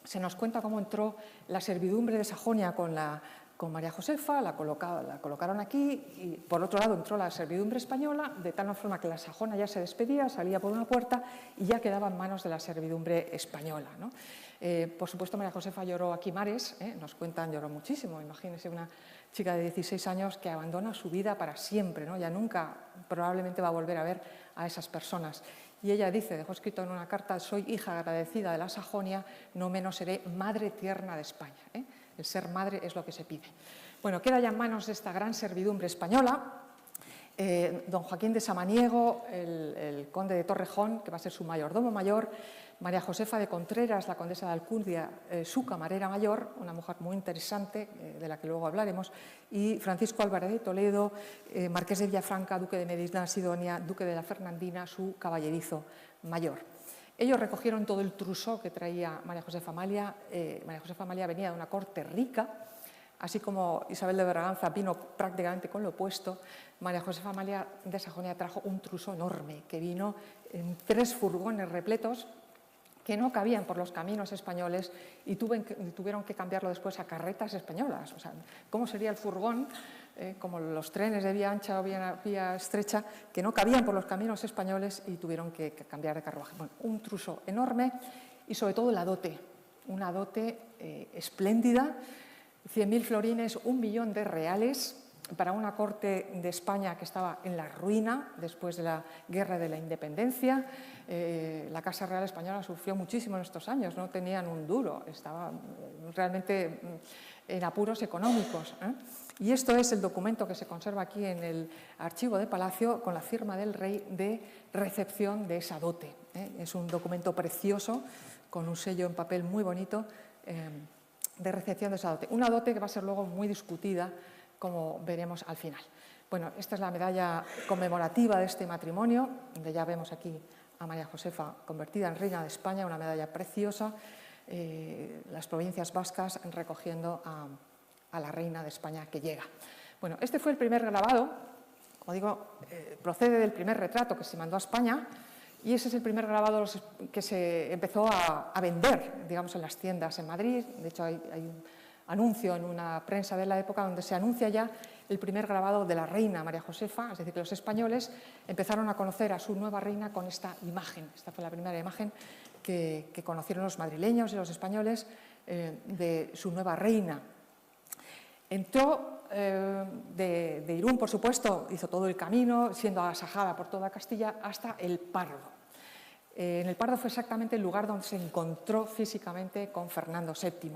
se nos cuenta cómo entró la servidumbre de Sajonia con María Josefa, la colocaron aquí, y por otro lado entró la servidumbre española, de tal forma que la sajona ya se despedía, salía por una puerta y ya quedaba en manos de la servidumbre española, ¿no? Por supuesto, María Josefa lloró aquí mares, nos cuentan, lloró muchísimo. Imagínense una chica de 16 años que abandona su vida para siempre, ¿no? Ya nunca probablemente va a volver a ver a esas personas. Y ella dice, dejó escrito en una carta: soy hija agradecida de la Sajonia, no menos seré madre tierna de España. El ser madre es lo que se pide. Bueno, queda ya en manos de esta gran servidumbre española. Don Joaquín de Samaniego, el conde de Torrejón, que va a ser su mayordomo mayor, María Josefa de Contreras, la condesa de Alcundia, su camarera mayor, una mujer muy interesante, de la que luego hablaremos, y Francisco Álvarez de Toledo, marqués de Villafranca, duque de Medina Sidonia, duque de la Fernandina, su caballerizo mayor. Ellos recogieron todo el trousseau que traía María Josefa Amalia. María Josefa Amalia venía de una corte rica, así como Isabel de Braganza vino prácticamente con lo opuesto. María Josefa Amalia de Sajonia trajo un trousseau enorme que vino en 3 furgones repletos que no cabían por los caminos españoles y tuvieron que cambiarlo después a carretas españolas. O sea, ¿cómo sería el furgón? Como los trenes de vía ancha o vía estrecha, que no cabían por los caminos españoles y tuvieron que cambiar de carruaje. Bueno, un trousseau enorme y sobre todo la dote, una dote espléndida, 100.000 florines, 1 millón de reales, para una corte de España que estaba en la ruina después de la Guerra de la Independencia. La Casa Real Española sufrió muchísimo en estos años, no tenían un duro, estaba realmente en apuros económicos. Y esto es el documento que se conserva aquí en el archivo de Palacio con la firma del rey de recepción de esa dote. Es un documento precioso con un sello en papel muy bonito de recepción de esa dote. Una dote que va a ser luego muy discutida, como veremos al final. Bueno, esta es la medalla conmemorativa de este matrimonio, donde ya vemos aquí a María Josefa convertida en reina de España, una medalla preciosa, las provincias vascas recogiendo a la reina de España que llega. Bueno, este fue el primer grabado, como digo, procede del primer retrato que se mandó a España, y ese es el primer grabado que se empezó a vender, digamos, en las tiendas en Madrid. De hecho, hay un anuncio en una prensa de la época donde se anuncia ya el primer grabado de la reina María Josefa, es decir, que los españoles empezaron a conocer a su nueva reina con esta imagen. Esta fue la primera imagen que conocieron los madrileños y los españoles de su nueva reina. Entró de Irún, por supuesto, hizo todo el camino, siendo agasajada por toda Castilla, hasta el Pardo. En el Pardo fue exactamente el lugar donde se encontró físicamente con Fernando VII.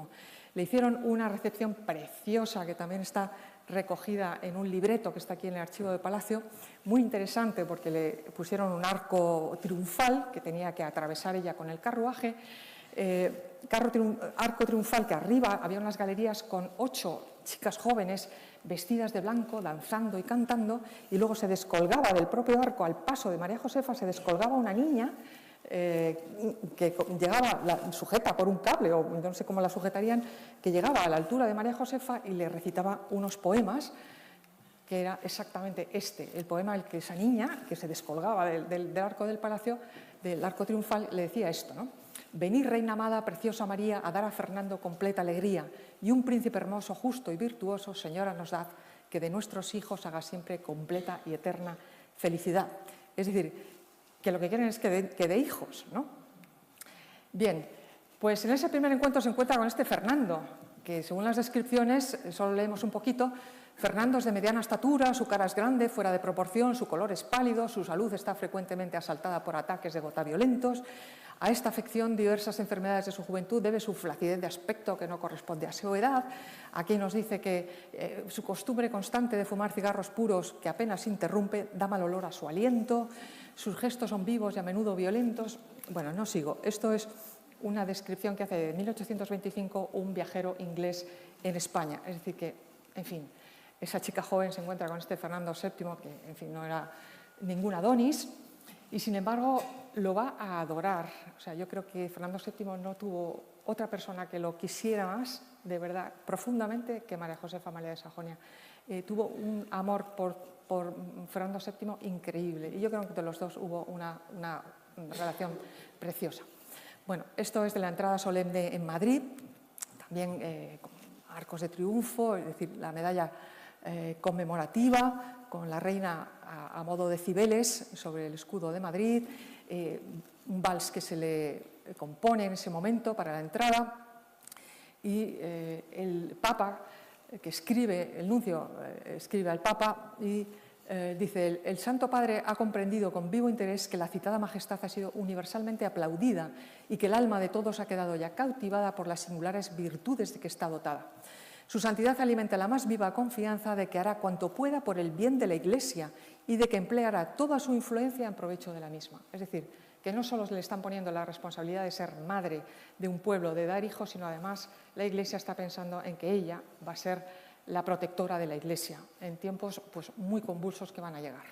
Le hicieron una recepción preciosa, que también está recogida en un libreto que está aquí en el archivo de Palacio, muy interesante porque le pusieron un arco triunfal que tenía que atravesar ella con el carruaje. Arco triunfal que arriba había unas galerías con 8 chicas jóvenes vestidas de blanco, danzando y cantando, y luego se descolgaba del propio arco, al paso de María Josefa, se descolgaba una niña que llegaba sujeta por un cable, o no sé cómo la sujetarían, que llegaba a la altura de María Josefa y le recitaba unos poemas, que era exactamente el poema el que esa niña, que se descolgaba del arco del palacio, del arco triunfal, le decía esto, ¿no? Venid, reina amada, preciosa María, a dar a Fernando completa alegría, y un príncipe hermoso, justo y virtuoso, señora, nos dad, que de nuestros hijos haga siempre completa y eterna felicidad. Es decir, que lo que quieren es que dé hijos, ¿no? Bien, pues en ese primer encuentro se encuentra con este Fernando, que según las descripciones, solo leemos un poquito, Fernando es de mediana estatura, su cara es grande, fuera de proporción, su color es pálido, su salud está frecuentemente asaltada por ataques de gota violentos. A esta afección, diversas enfermedades de su juventud debe su flacidez de aspecto que no corresponde a su edad. Aquí nos dice que su costumbre constante de fumar cigarros puros que apenas interrumpe da mal olor a su aliento. Sus gestos son vivos y a menudo violentos. Bueno, no sigo. Esto es una descripción que hace de 1825 un viajero inglés en España. Es decir que, en fin, esa chica joven se encuentra con este Fernando VII, que, en fin, no era ningún Adonis, y sin embargo lo va a adorar. O sea, yo creo que Fernando VII no tuvo otra persona que lo quisiera más, de verdad, profundamente, que María Josefa Amalia de Sajonia. Tuvo un amor por Fernando VII increíble, y yo creo que entre los dos hubo una relación preciosa. Bueno, esto es de la entrada solemne en Madrid, también con arcos de triunfo, es decir, la medalla conmemorativa con la reina a modo de cibeles sobre el escudo de Madrid, un vals que se le compone en ese momento para la entrada, y el Papa que escribe, el nuncio escribe al Papa y dice: el Santo Padre ha comprendido con vivo interés que la citada majestad ha sido universalmente aplaudida y que el alma de todos ha quedado ya cautivada por las singulares virtudes de que está dotada. Su santidad alimenta la más viva confianza de que hará cuanto pueda por el bien de la Iglesia y de que empleará toda su influencia en provecho de la misma. Es decir, que no solo le están poniendo la responsabilidad de ser madre de un pueblo, de dar hijos, sino además la Iglesia está pensando en que ella va a ser la protectora de la Iglesia en tiempos pues, muy convulsos que van a llegar.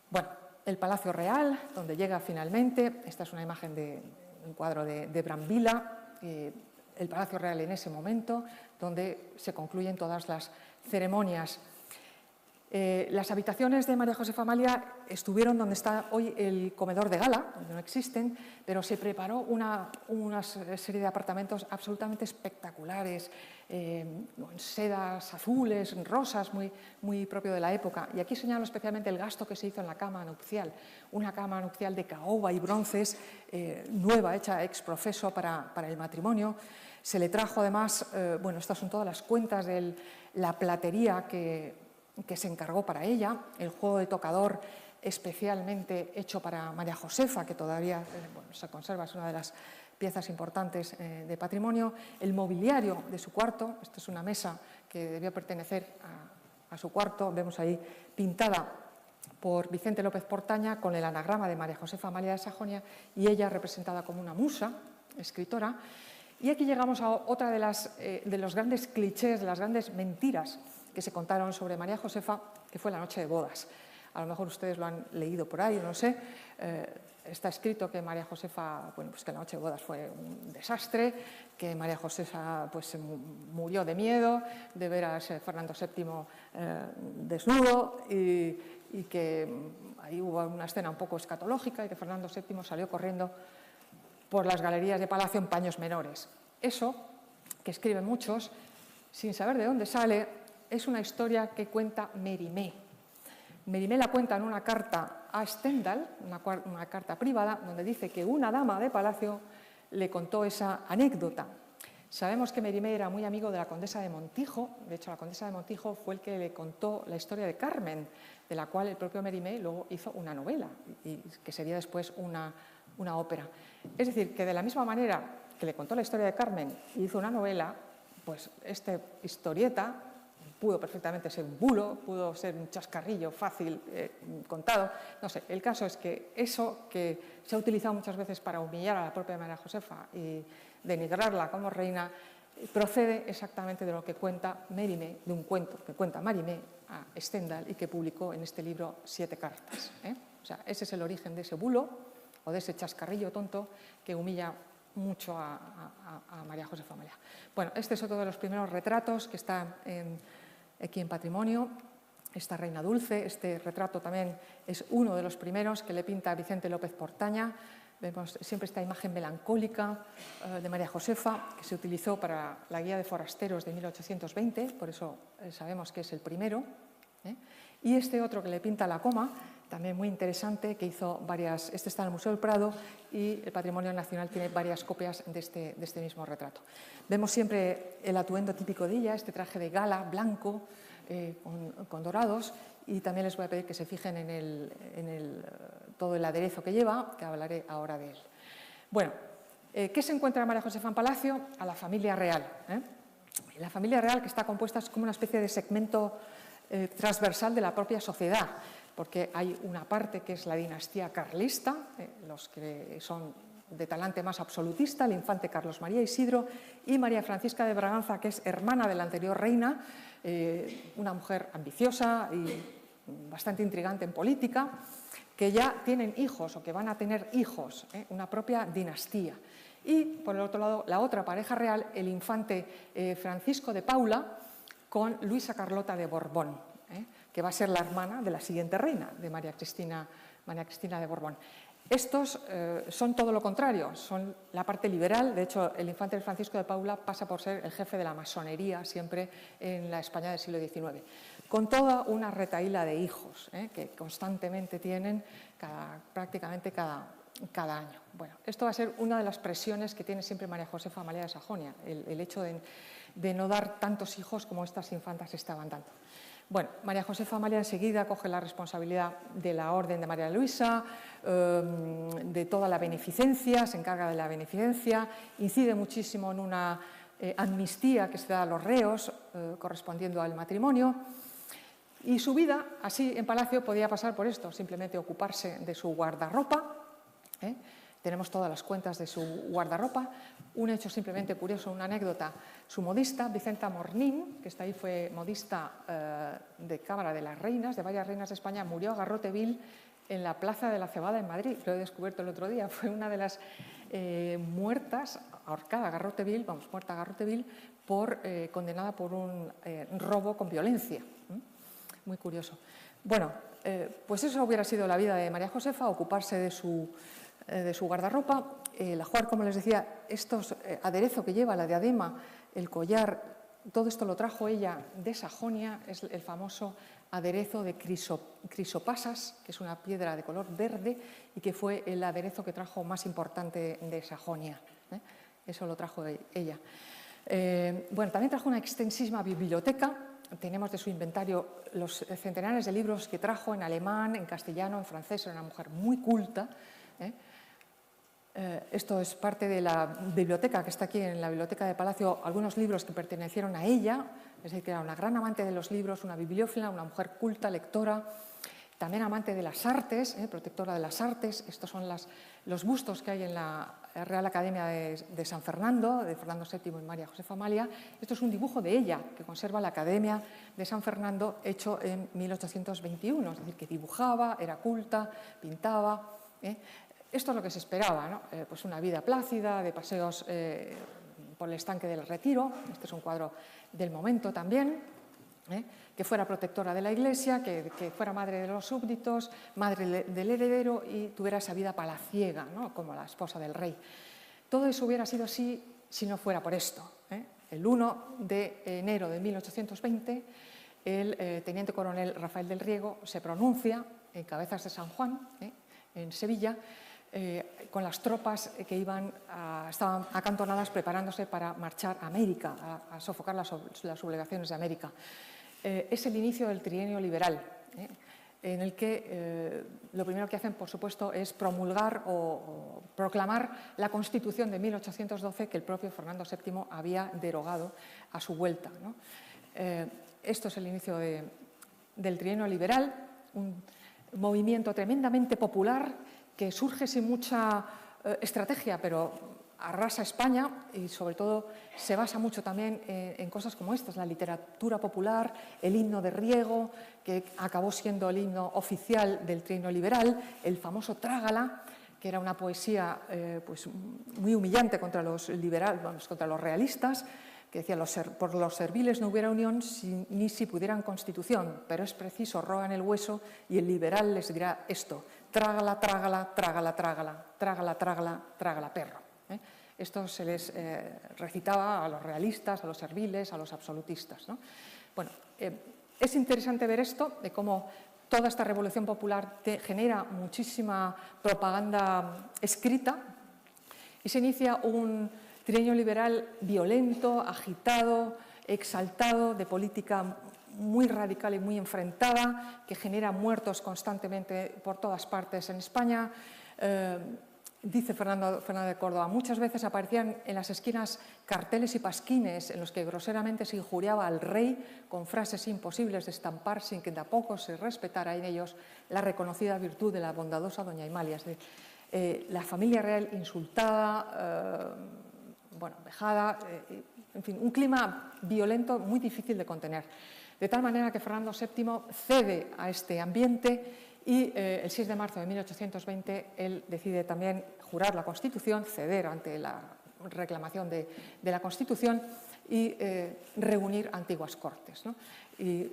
Bueno, el Palacio Real, donde llega finalmente, esta es una imagen de un cuadro de Brambilla, el Palacio Real en ese momento, donde se concluyen todas las ceremonias. Las habitaciones de María Josefa Amalia estuvieron donde está hoy el comedor de gala, donde no existen, pero se preparó una serie de apartamentos absolutamente espectaculares, con sedas azules, rosas, muy propio de la época. Y aquí señalo especialmente el gasto que se hizo en la cama nupcial, una cama nupcial de caoba y bronces, nueva, hecha ex professo para el matrimonio. Se le trajo además, bueno, estas son todas las cuentas de la platería que se encargó para ella, el juego de tocador especialmente hecho para María Josefa, que todavía bueno, se conserva, es una de las piezas importantes de patrimonio, el mobiliario de su cuarto, esta es una mesa que debió pertenecer a su cuarto, vemos ahí pintada por Vicente López Portaña con el anagrama de María Josefa Amalia de Sajonia y ella representada como una musa, escritora. Y aquí llegamos a otra de los grandes clichés, de las grandes mentiras que se contaron sobre María Josefa, que fue la noche de bodas. A lo mejor ustedes lo han leído por ahí, no sé. Está escrito que María Josefa, bueno, pues que la noche de bodas fue un desastre, que María Josefa pues, se murió de miedo de ver a ese Fernando VII desnudo y que ahí hubo una escena un poco escatológica y que Fernando VII salió corriendo por las galerías de palacio en paños menores. Eso, que escriben muchos, sin saber de dónde sale, es una historia que cuenta Mérimée. Mérimée la cuenta en una carta a Stendhal, una carta privada, donde dice que una dama de palacio le contó esa anécdota. Sabemos que Mérimée era muy amigo de la condesa de Montijo, de hecho la condesa de Montijo fue el que le contó la historia de Carmen, de la cual el propio Mérimée luego hizo una novela, y que sería después una ópera. Es decir, que de la misma manera que le contó la historia de Carmen y hizo una novela, pues esta historieta pudo perfectamente ser un bulo, pudo ser un chascarrillo fácil contado, no sé. El caso es que eso que se ha utilizado muchas veces para humillar a la propia María Josefa y denigrarla como reina, procede exactamente de lo que cuenta Mérimée, de un cuento que cuenta Mérimée a Stendhal y que publicó en este libro 7 cartas. O sea, ese es el origen de ese bulo o de ese chascarrillo tonto que humilla mucho a María Josefa Amalia. Bueno, este es otro de los primeros retratos que están aquí en Patrimonio, esta reina dulce. Este retrato también es uno de los primeros que le pinta Vicente López Portaña. Vemos siempre esta imagen melancólica de María Josefa, que se utilizó para la guía de forasteros de 1820, por eso sabemos que es el primero. Y este otro que le pinta la coma, también muy interesante, que hizo varias, este está en el Museo del Prado y el Patrimonio Nacional tiene varias copias de este mismo retrato. Vemos siempre el atuendo típico de ella, este traje de gala blanco, con dorados, y también les voy a pedir que se fijen en todo el aderezo que lleva, que hablaré ahora de él. Bueno, ¿qué se encuentra María Josefa en Palacio? A la familia real. La familia real, que está compuesta, es como una especie de segmento transversal de la propia sociedad, porque hay una parte que es la dinastía carlista, los que son de talante más absolutista, el infante Carlos María Isidro y María Francisca de Braganza, que es hermana de la anterior reina, una mujer ambiciosa y bastante intrigante en política, que ya tienen hijos o que van a tener hijos, una propia dinastía. Y, por el otro lado, la otra pareja real, el infante Francisco de Paula con Luisa Carlota de Borbón, que va a ser la hermana de la siguiente reina, de María Cristina de Borbón. Estos son todo lo contrario, son la parte liberal. De hecho, el infante Francisco de Paula pasa por ser el jefe de la masonería siempre en la España del siglo XIX, con toda una retahíla de hijos que constantemente tienen prácticamente cada año. Bueno, esto va a ser una de las presiones que tiene siempre María Josefa Amalia de Sajonia, el hecho de no dar tantos hijos como estas infantas estaban dando. Bueno, María Josefa Amalia enseguida coge la responsabilidad de la Orden de María Luisa, de toda la beneficencia, se encarga de la beneficencia, incide muchísimo en una amnistía que se da a los reos correspondiendo al matrimonio, y su vida, así en Palacio, podía pasar por esto, simplemente ocuparse de su guardarropa. Tenemos todas las cuentas de su guardarropa. Un hecho simplemente curioso, una anécdota. Su modista, Vicenta Mornín, que está ahí, fue modista de Cámara de las Reinas, de varias reinas de España, murió a garrote vil en la Plaza de la Cebada en Madrid. Lo he descubierto el otro día. Fue una de las muertas, ahorcada a garrote vil, muerta a garrote vil, condenada por un robo con violencia. Muy curioso. Bueno, pues eso hubiera sido la vida de María Josefa, ocuparse de su guardarropa, el ajuar, como les decía, estos aderezo que lleva, la diadema, el collar, todo esto lo trajo ella de Sajonia, es el famoso aderezo de crisopasas, que es una piedra de color verde y que fue el aderezo que trajo más importante de Sajonia. Eso lo trajo ella. Bueno, también trajo una extensísima biblioteca. Tenemos de su inventario los centenares de libros que trajo en alemán, en castellano, en francés. Era una mujer muy culta. Esto es parte de la biblioteca que está aquí en la biblioteca de Palacio, algunos libros que pertenecieron a ella, es decir, que era una gran amante de los libros, una bibliófila, una mujer culta, lectora, también amante de las artes, protectora de las artes. Estos son los bustos que hay en la Real Academia de San Fernando, de Fernando VII y María Josefa Amalia. Esto es un dibujo de ella que conserva la Academia de San Fernando, hecho en 1821, es decir, que dibujaba, era culta, pintaba. Esto es lo que se esperaba, ¿no? Pues una vida plácida, de paseos por el estanque del Retiro. Este es un cuadro del momento también. Que fuera protectora de la Iglesia, que fuera madre de los súbditos, madre del heredero y tuviera esa vida palaciega, ¿no? Como la esposa del rey. Todo eso hubiera sido así si no fuera por esto. El 1 de enero de 1820, el teniente coronel Rafael del Riego se pronuncia en Cabezas de San Juan, en Sevilla, con las tropas que estaban acantonadas preparándose para marchar a América, a sofocar las sublevaciones de América. Es el inicio del trienio liberal, en el que lo primero que hacen, por supuesto, es promulgar o proclamar la Constitución de 1812 que el propio Fernando VII había derogado a su vuelta, ¿no? Esto es el inicio del trienio liberal, un movimiento tremendamente popular que surge sin mucha estrategia, pero arrasa España y sobre todo se basa mucho también en cosas como estas, la literatura popular, el himno de Riego, que acabó siendo el himno oficial del trienio liberal, el famoso Trágala, que era una poesía pues muy humillante contra los liberales, contra los realistas, que decía: por los serviles no hubiera unión ni si pudieran constitución, pero es preciso rogan el hueso y el liberal les dirá esto: trágala, trágala, trágala, trágala, trágala, trágala, trágala, perro. Esto se les recitaba a los realistas, a los serviles, a los absolutistas, ¿no? Bueno, es interesante ver esto, de cómo toda esta revolución popular genera muchísima propaganda escrita y se inicia un trienio liberal violento, agitado, exaltado, de política muy radical y muy enfrentada, que genera muertos constantemente por todas partes en España. Dice Fernando de Córdoba, muchas veces aparecían en las esquinas carteles y pasquines en los que groseramente se injuriaba al rey con frases imposibles de estampar sin que tampoco se respetara en ellos la reconocida virtud de la bondadosa doña Amalia. Es decir, la familia real insultada, vejada, en fin, un clima violento muy difícil de contener. De tal manera que Fernando VII cede a este ambiente y el 6 de marzo de 1820 él decide también jurar la Constitución, ceder ante la reclamación de la Constitución y reunir antiguas cortes, ¿no? Y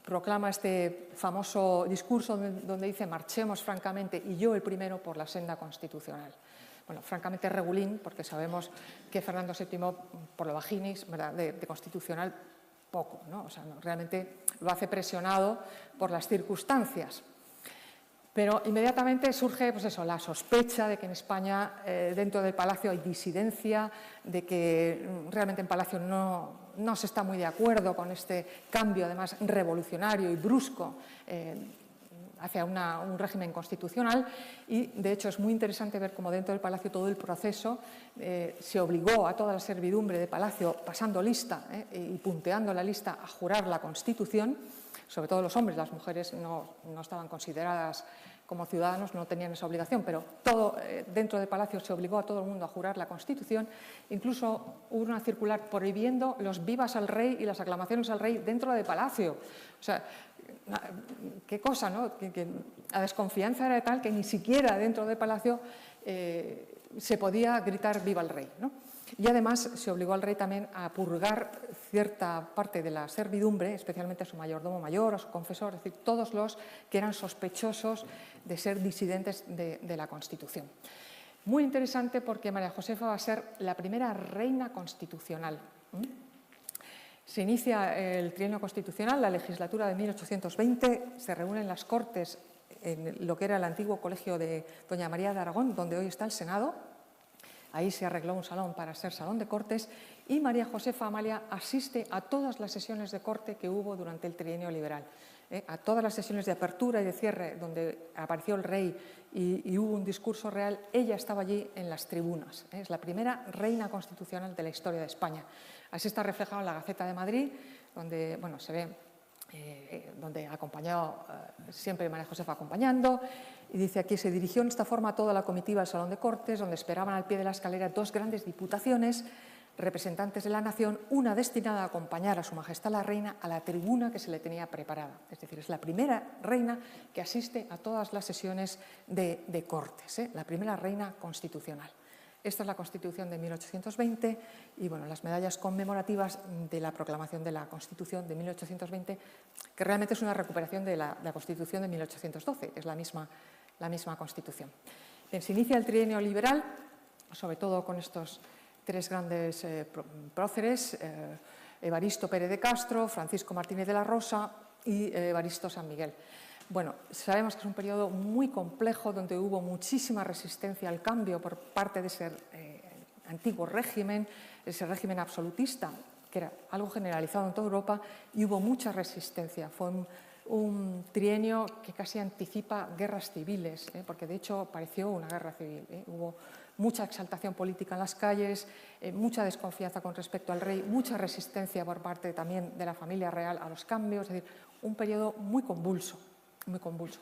proclama este famoso discurso donde dice marchemos francamente y yo el primero por la senda constitucional. Bueno, francamente regulín, porque sabemos que Fernando VII, por lo bajinis, ¿verdad?, de constitucional, poco, ¿no? O sea, realmente lo hace presionado por las circunstancias. Pero inmediatamente surge, pues eso, la sospecha de que en España, dentro del Palacio, hay disidencia, de que realmente en Palacio no se está muy de acuerdo con este cambio, además revolucionario y brusco, hacia un régimen constitucional. Y, de hecho, es muy interesante ver cómo dentro del Palacio todo el proceso se obligó a toda la servidumbre de Palacio, pasando lista y punteando la lista, a jurar la Constitución. Sobre todo los hombres, las mujeres no estaban consideradas como ciudadanos, no tenían esa obligación, pero todo dentro del Palacio se obligó a todo el mundo a jurar la Constitución. Incluso hubo una circular prohibiendo los vivas al rey y las aclamaciones al rey dentro del Palacio. O sea, qué cosa, ¿no? Que la desconfianza era tal que ni siquiera dentro del Palacio se podía gritar viva el rey, ¿no? Y además se obligó al rey también a purgar cierta parte de la servidumbre, especialmente a su mayordomo mayor, a su confesor, es decir, todos los que eran sospechosos de ser disidentes de la Constitución. Muy interesante porque María Josefa va a ser la primera reina constitucional. Se inicia el trienio constitucional, la legislatura de 1820, se reúnen las Cortes en lo que era el antiguo colegio de Doña María de Aragón, donde hoy está el Senado. Ahí se arregló un salón para ser salón de Cortes y María Josefa Amalia asiste a todas las sesiones de corte que hubo durante el trienio liberal. A todas las sesiones de apertura y de cierre donde apareció el rey y hubo un discurso real, ella estaba allí en las tribunas. Es la primera reina constitucional de la historia de España. Así está reflejado en la Gaceta de Madrid, donde se ve donde acompañó siempre María Josefa acompañando, y dice aquí: se dirigió en esta forma toda la comitiva al Salón de Cortes, donde esperaban al pie de la escalera dos grandes diputaciones, representantes de la nación, una destinada a acompañar a su majestad la reina a la tribuna que se le tenía preparada. Es decir, es la primera reina que asiste a todas las sesiones de Cortes, la primera reina constitucional. Esta es la Constitución de 1820 y las medallas conmemorativas de la proclamación de la Constitución de 1820, que realmente es una recuperación de la Constitución de 1812, es la misma Constitución. Bien, se inicia el trienio liberal, sobre todo con estos tres grandes próceres, Evaristo Pérez de Castro, Francisco Martínez de la Rosa y Evaristo San Miguel. Bueno, sabemos que es un periodo muy complejo donde hubo muchísima resistencia al cambio por parte de ese antiguo régimen, ese régimen absolutista, que era algo generalizado en toda Europa, y hubo mucha resistencia. Fue un trienio que casi anticipa guerras civiles, porque de hecho pareció una guerra civil. Hubo mucha exaltación política en las calles, mucha desconfianza con respecto al rey, mucha resistencia por parte también de la familia real a los cambios, es decir, un periodo muy convulso. Muy convulso.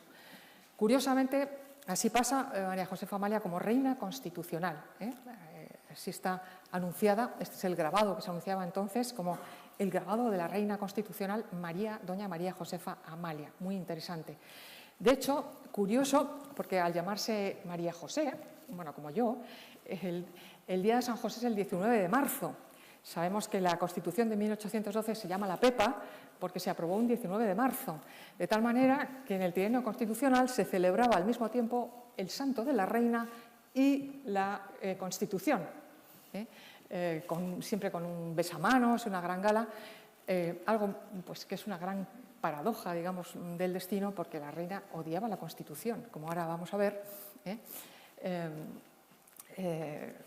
Curiosamente, así pasa María Josefa Amalia como reina constitucional. Así está anunciada, este es el grabado que se anunciaba entonces como el grabado de la reina constitucional doña María Josefa Amalia. Muy interesante. De hecho, curioso, porque al llamarse María José, como yo, el día de San José es el 19 de marzo. Sabemos que la Constitución de 1812 se llama la Pepa porque se aprobó un 19 de marzo, de tal manera que en el trienio constitucional se celebraba al mismo tiempo el santo de la reina y la Constitución, siempre con un besamanos, una gran gala, algo que es una gran paradoja, digamos, del destino, porque la reina odiaba la Constitución, como ahora vamos a ver,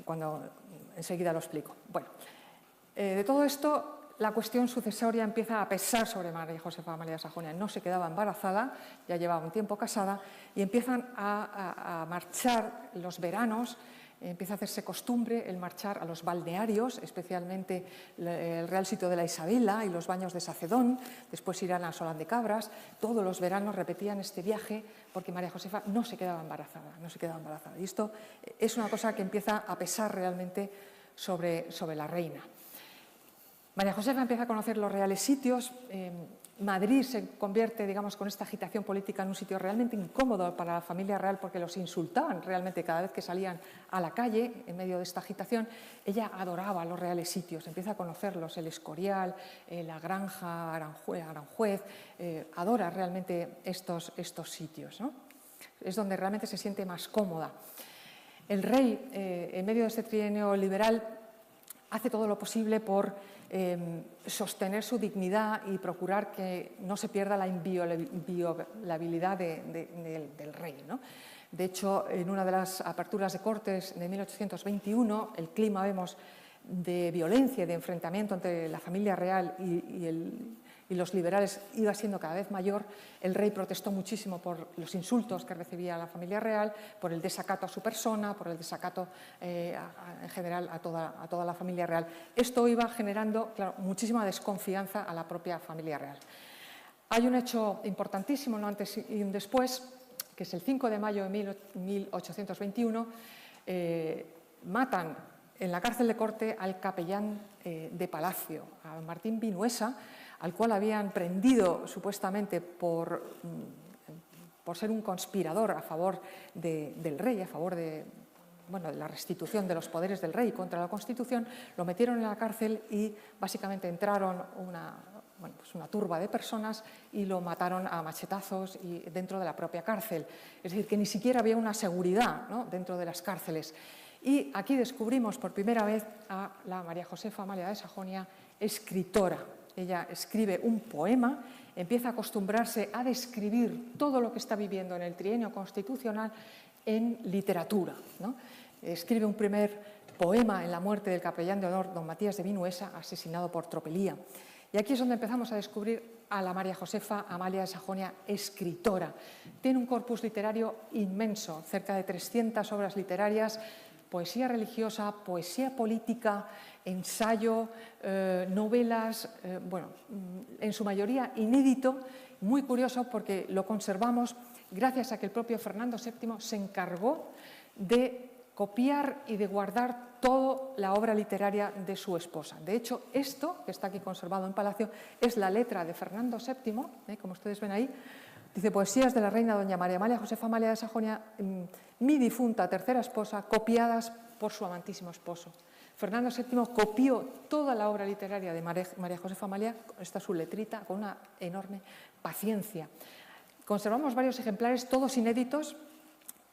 cuando enseguida lo explico. Bueno, de todo esto la cuestión sucesoria empieza a pesar sobre María Josefa Amalia de Sajonia. No se quedaba embarazada, ya llevaba un tiempo casada, y empiezan a marchar los veranos. Empieza a hacerse costumbre el marchar a los balnearios, especialmente el Real Sitio de la Isabela y los baños de Sacedón. Después irán a Solán de Cabras. Todos los veranos repetían este viaje porque María Josefa no se quedaba embarazada. Y esto es una cosa que empieza a pesar realmente sobre la reina. María Josefa empieza a conocer los reales sitios. Madrid se convierte, digamos, con esta agitación política en un sitio realmente incómodo para la familia real porque los insultaban realmente cada vez que salían a la calle en medio de esta agitación. Ella adoraba los reales sitios, empieza a conocerlos, el Escorial, la Granja, Aranjuez, adora realmente estos sitios, ¿no? Es donde realmente se siente más cómoda. El rey, en medio de este trienio liberal, hace todo lo posible por sostener su dignidad y procurar que no se pierda la inviolabilidad del rey, ¿no? De hecho, en una de las aperturas de Cortes de 1821, el clima, vemos, de violencia y de enfrentamiento entre la familia real y los liberales iba siendo cada vez mayor. El rey protestó muchísimo por los insultos que recibía la familia real, por el desacato a su persona, por el desacato en general a toda la familia real. Esto iba generando, claro, muchísima desconfianza a la propia familia real. Hay un hecho importantísimo, un antes y un después, que es el 5 de mayo de 1821, matan en la cárcel de Corte al capellán de Palacio, a Martín Vinuesa, al cual habían prendido supuestamente por ser un conspirador a favor del rey, a favor de la restitución de los poderes del rey contra la Constitución. Lo metieron en la cárcel y básicamente entraron una turba de personas y lo mataron a machetazos y dentro de la propia cárcel. Es decir, que ni siquiera había una seguridad, ¿no?, dentro de las cárceles. Y aquí descubrimos por primera vez a la María Josefa Amalia de Sajonia, escritora. Ella escribe un poema, empieza a acostumbrarse a describir todo lo que está viviendo en el trienio constitucional en literatura, ¿no? Escribe un primer poema en la muerte del capellán de honor don Matías de Vinuesa, asesinado por tropelía. Y aquí es donde empezamos a descubrir a la María Josefa Amalia de Sajonia, escritora. Tiene un corpus literario inmenso, cerca de 300 obras literarias, poesía religiosa, poesía política, ensayo, novelas, en su mayoría inédito, muy curioso porque lo conservamos gracias a que el propio Fernando VII se encargó de copiar y de guardar toda la obra literaria de su esposa. De hecho, esto, que está aquí conservado en Palacio, es la letra de Fernando VII, como ustedes ven ahí. Dice: poesías de la reina doña María Amalia Josefa Amalia de Sajonia, mi difunta tercera esposa, copiadas por su amantísimo esposo. Fernando VII copió toda la obra literaria de María Josefa Amalia, esta es su letrita, con una enorme paciencia. Conservamos varios ejemplares, todos inéditos,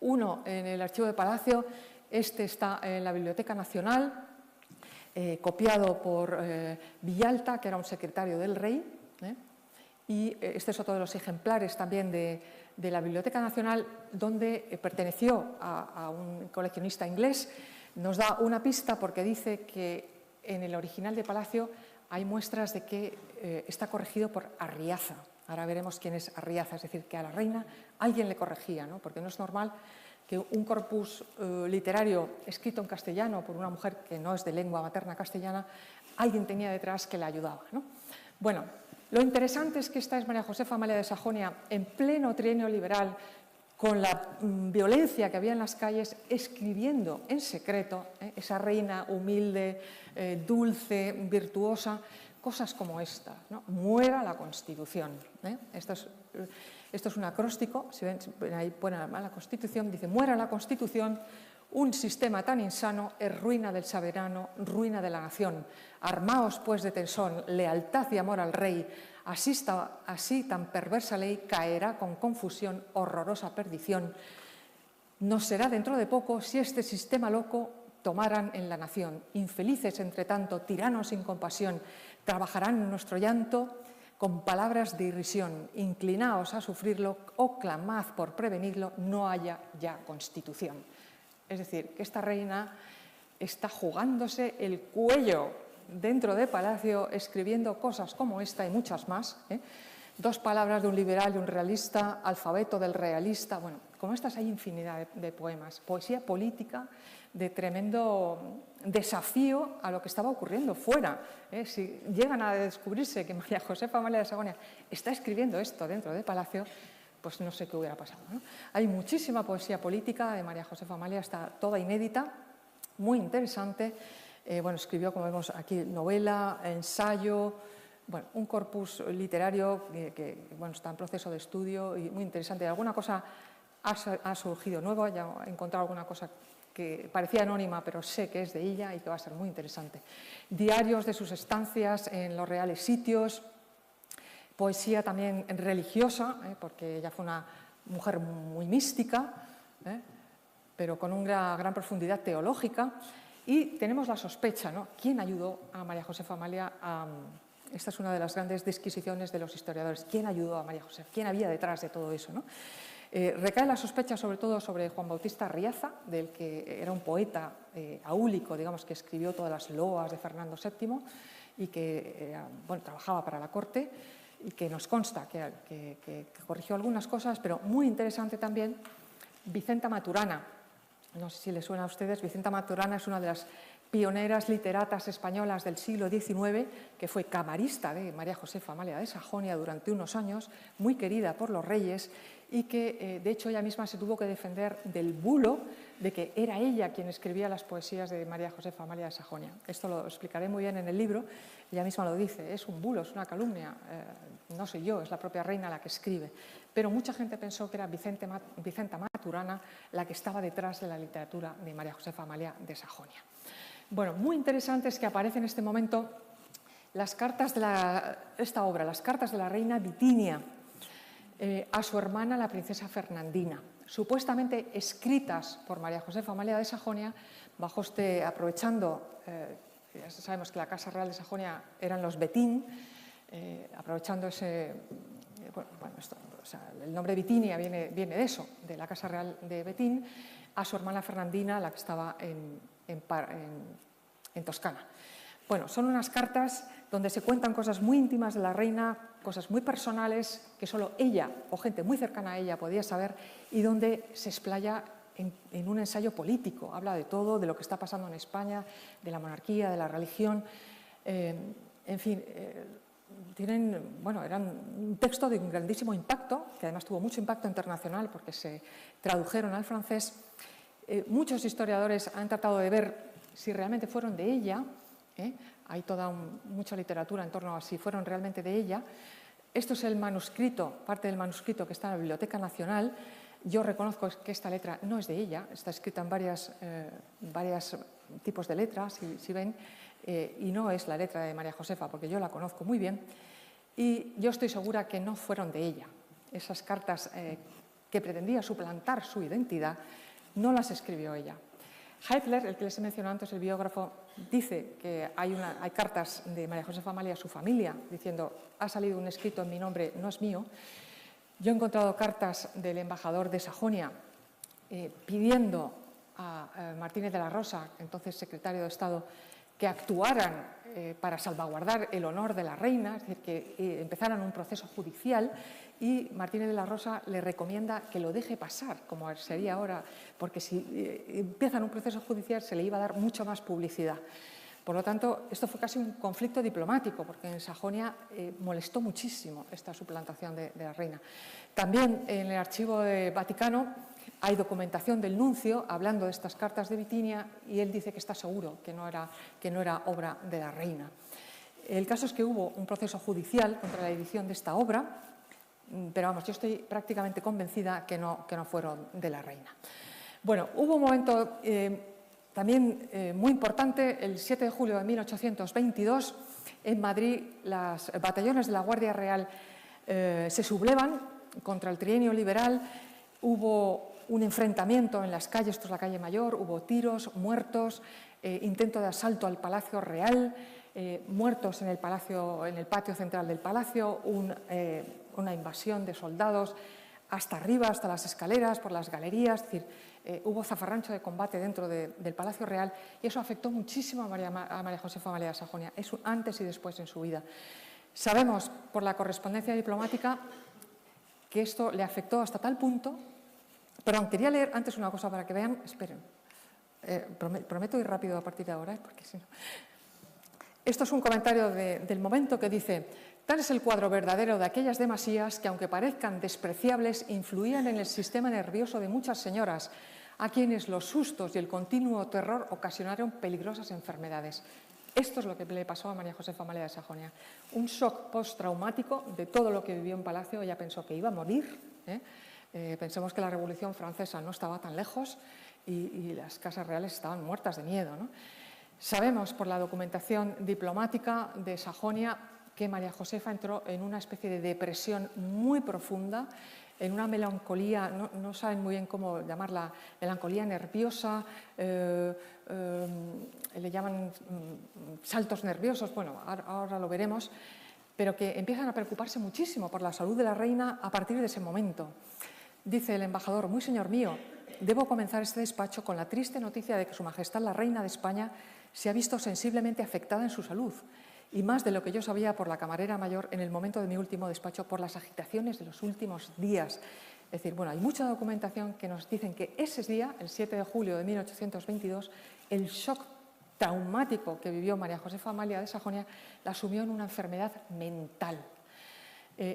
uno en el archivo de Palacio, este está en la Biblioteca Nacional, copiado por Villalta, que era un secretario del rey, y este es otro de los ejemplares también de la Biblioteca Nacional, donde perteneció a un coleccionista inglés. Nos da una pista porque dice que en el original de Palacio hay muestras de que está corregido por Arriaza. Ahora veremos quién es Arriaza, es decir, que a la reina alguien le corregía, ¿no? Porque no es normal que un corpus literario escrito en castellano por una mujer que no es de lengua materna castellana, alguien tenía detrás que le ayudaba, ¿no? Bueno, lo interesante es que esta es María Josefa Amalia de Sajonia en pleno trienio liberal, con la violencia que había en las calles, escribiendo en secreto, esa reina humilde, dulce, virtuosa, cosas como esta, ¿no? Muera la Constitución. Esto es un acróstico, si ven ahí pone la Constitución, dice: muera la Constitución, un sistema tan insano es ruina del soberano, ruina de la nación. Armaos pues de tesón, lealtad y amor al rey. Así tan perversa ley caerá con confusión, horrorosa perdición. Nos será dentro de poco si este sistema loco tomaran en la nación. Infelices, entre tanto, tiranos sin compasión, trabajarán en nuestro llanto con palabras de irrisión. Inclinaos a sufrirlo o clamad por prevenirlo, no haya ya Constitución. Es decir, que esta reina está jugándose el cuello dentro de Palacio escribiendo cosas como esta y muchas más. Dos palabras de un liberal y un realista, alfabeto del realista. Bueno, como estas hay infinidad de poemas. Poesía política de tremendo desafío a lo que estaba ocurriendo fuera. Si llegan a descubrirse que María Josefa Amalia de Sajonia está escribiendo esto dentro de Palacio, pues no sé qué hubiera pasado, ¿no? Hay muchísima poesía política de María Josefa Amalia, está toda inédita, muy interesante. Bueno, escribió, como vemos aquí, novela, ensayo, bueno, un corpus literario que bueno, está en proceso de estudio y muy interesante. Alguna cosa ha surgido nueva, ya he encontrado alguna cosa que parecía anónima, pero sé que es de ella y que va a ser muy interesante. Diarios de sus estancias en los reales sitios, poesía también religiosa, porque ella fue una mujer muy mística, pero con una gran profundidad teológica. Y tenemos la sospecha, ¿no? ¿Quién ayudó a María Josefa Amalia a... Esta es una de las grandes disquisiciones de los historiadores. ¿Quién ayudó a María Josefa? ¿Quién había detrás de todo eso, ¿no? Recae la sospecha sobre todo sobre Juan Bautista Arriaza, del que era un poeta aúlico, digamos, que escribió todas las loas de Fernando VII y que bueno, trabajaba para la corte y que nos consta que corrigió algunas cosas, pero muy interesante también Vicenta Maturana. No sé si les suena a ustedes. Vicenta Maturana es una de las pioneras literatas españolas del siglo XIX, que fue camarista de María Josefa Amalia de Sajonia durante unos años, muy querida por los reyes y que, de hecho, ella misma se tuvo que defender del bulo de que era ella quien escribía las poesías de María Josefa Amalia de Sajonia. Esto lo explicaré muy bien en el libro. Ella misma lo dice, es un bulo, es una calumnia, no soy yo, es la propia reina la que escribe. Pero mucha gente pensó que era Vicenta Maturana la que estaba detrás de la literatura de María Josefa Amalia de Sajonia. Bueno, muy interesante es que aparece en este momento las cartas de esta obra, las cartas de la reina Bitinia a su hermana, la princesa Fernandina, supuestamente escritas por María Josefa Amalia de Sajonia, bajo aprovechando, ya sabemos que la Casa Real de Sajonia eran los Betín, aprovechando ese, el nombre Bitinia viene de eso, de la Casa Real de Betín, a su hermana Fernandina, la que estaba en Toscana. Bueno, son unas cartas donde se cuentan cosas muy íntimas de la reina, cosas muy personales que solo ella o gente muy cercana a ella podía saber y donde se explaya en un ensayo político. Habla de todo, de lo que está pasando en España, de la monarquía, de la religión. En fin, eran un texto de un grandísimo impacto, que además tuvo mucho impacto internacional porque se tradujeron al francés. Muchos historiadores han tratado de ver si realmente fueron de ella. Hay toda mucha literatura en torno a si fueron realmente de ella. Esto es el manuscrito, parte del manuscrito que está en la Biblioteca Nacional. Yo reconozco que esta letra no es de ella, está escrita en varios tipos de letras, si ven, y no es la letra de María Josefa, porque yo la conozco muy bien, y yo estoy segura que no fueron de ella. Esas cartas que pretendía suplantar su identidad, no las escribió ella. Heitler, el que les he mencionado antes, el biógrafo, dice que hay cartas de María Josefa Amalia a su familia diciendo ha salido un escrito en mi nombre, no es mío. Yo he encontrado cartas del embajador de Sajonia pidiendo a Martínez de la Rosa, entonces secretario de Estado, que actuaran para salvaguardar el honor de la reina, es decir, que empezaran un proceso judicial, y Martínez de la Rosa le recomienda que lo deje pasar, como sería ahora, porque si empiezan un proceso judicial se le iba a dar mucha más publicidad. Por lo tanto, esto fue casi un conflicto diplomático, porque en Sajonia molestó muchísimo esta suplantación de la reina. También en el archivo de Vaticano hay documentación del nuncio hablando de estas cartas de Bitinia y él dice que está seguro que no era obra de la reina. El caso es que hubo un proceso judicial contra la edición de esta obra, pero vamos, yo estoy prácticamente convencida que no fueron de la reina. Bueno, hubo un momento también muy importante, el 7 de julio de 1822, en Madrid, los batallones de la Guardia Real se sublevan contra el trienio liberal. Hubo un enfrentamiento en las calles, esto es la calle Mayor, hubo tiros, muertos, intento de asalto al Palacio Real, muertos en el patio central del palacio, una invasión de soldados hasta arriba, hasta las escaleras, por las galerías, es decir, hubo zafarrancho de combate dentro del Palacio Real y eso afectó muchísimo a María Josefa Amalia de Sajonia, es un antes y después en su vida. Sabemos por la correspondencia diplomática que esto le afectó hasta tal punto. Perdón, quería leer antes una cosa para que vean, esperen, prometo ir rápido a partir de ahora, porque si no... Esto es un comentario del momento que dice: tal es el cuadro verdadero de aquellas demasías que, aunque parezcan despreciables, influían en el sistema nervioso de muchas señoras, a quienes los sustos y el continuo terror ocasionaron peligrosas enfermedades. Esto es lo que le pasó a María Josefa Amalia de Sajonia. Un shock postraumático de todo lo que vivió en Palacio. Ella pensó que iba a morir. Pensemos que la Revolución Francesa no estaba tan lejos y las casas reales estaban muertas de miedo, ¿no? Sabemos por la documentación diplomática de Sajonia que María Josefa entró en una especie de depresión muy profunda, en una melancolía, no saben muy bien cómo llamarla, melancolía nerviosa, le llaman saltos nerviosos, bueno, ahora lo veremos, pero que empiezan a preocuparse muchísimo por la salud de la reina a partir de ese momento. Dice el embajador: muy señor mío, debo comenzar este despacho con la triste noticia de que Su Majestad la Reina de España se ha visto sensiblemente afectada en su salud, y más de lo que yo sabía por la camarera mayor en el momento de mi último despacho por las agitaciones de los últimos días. Es decir, bueno, hay mucha documentación que nos dicen que ese día, el 7 de julio de 1822, el shock traumático que vivió María Josefa Amalia de Sajonia la sumió en una enfermedad mental.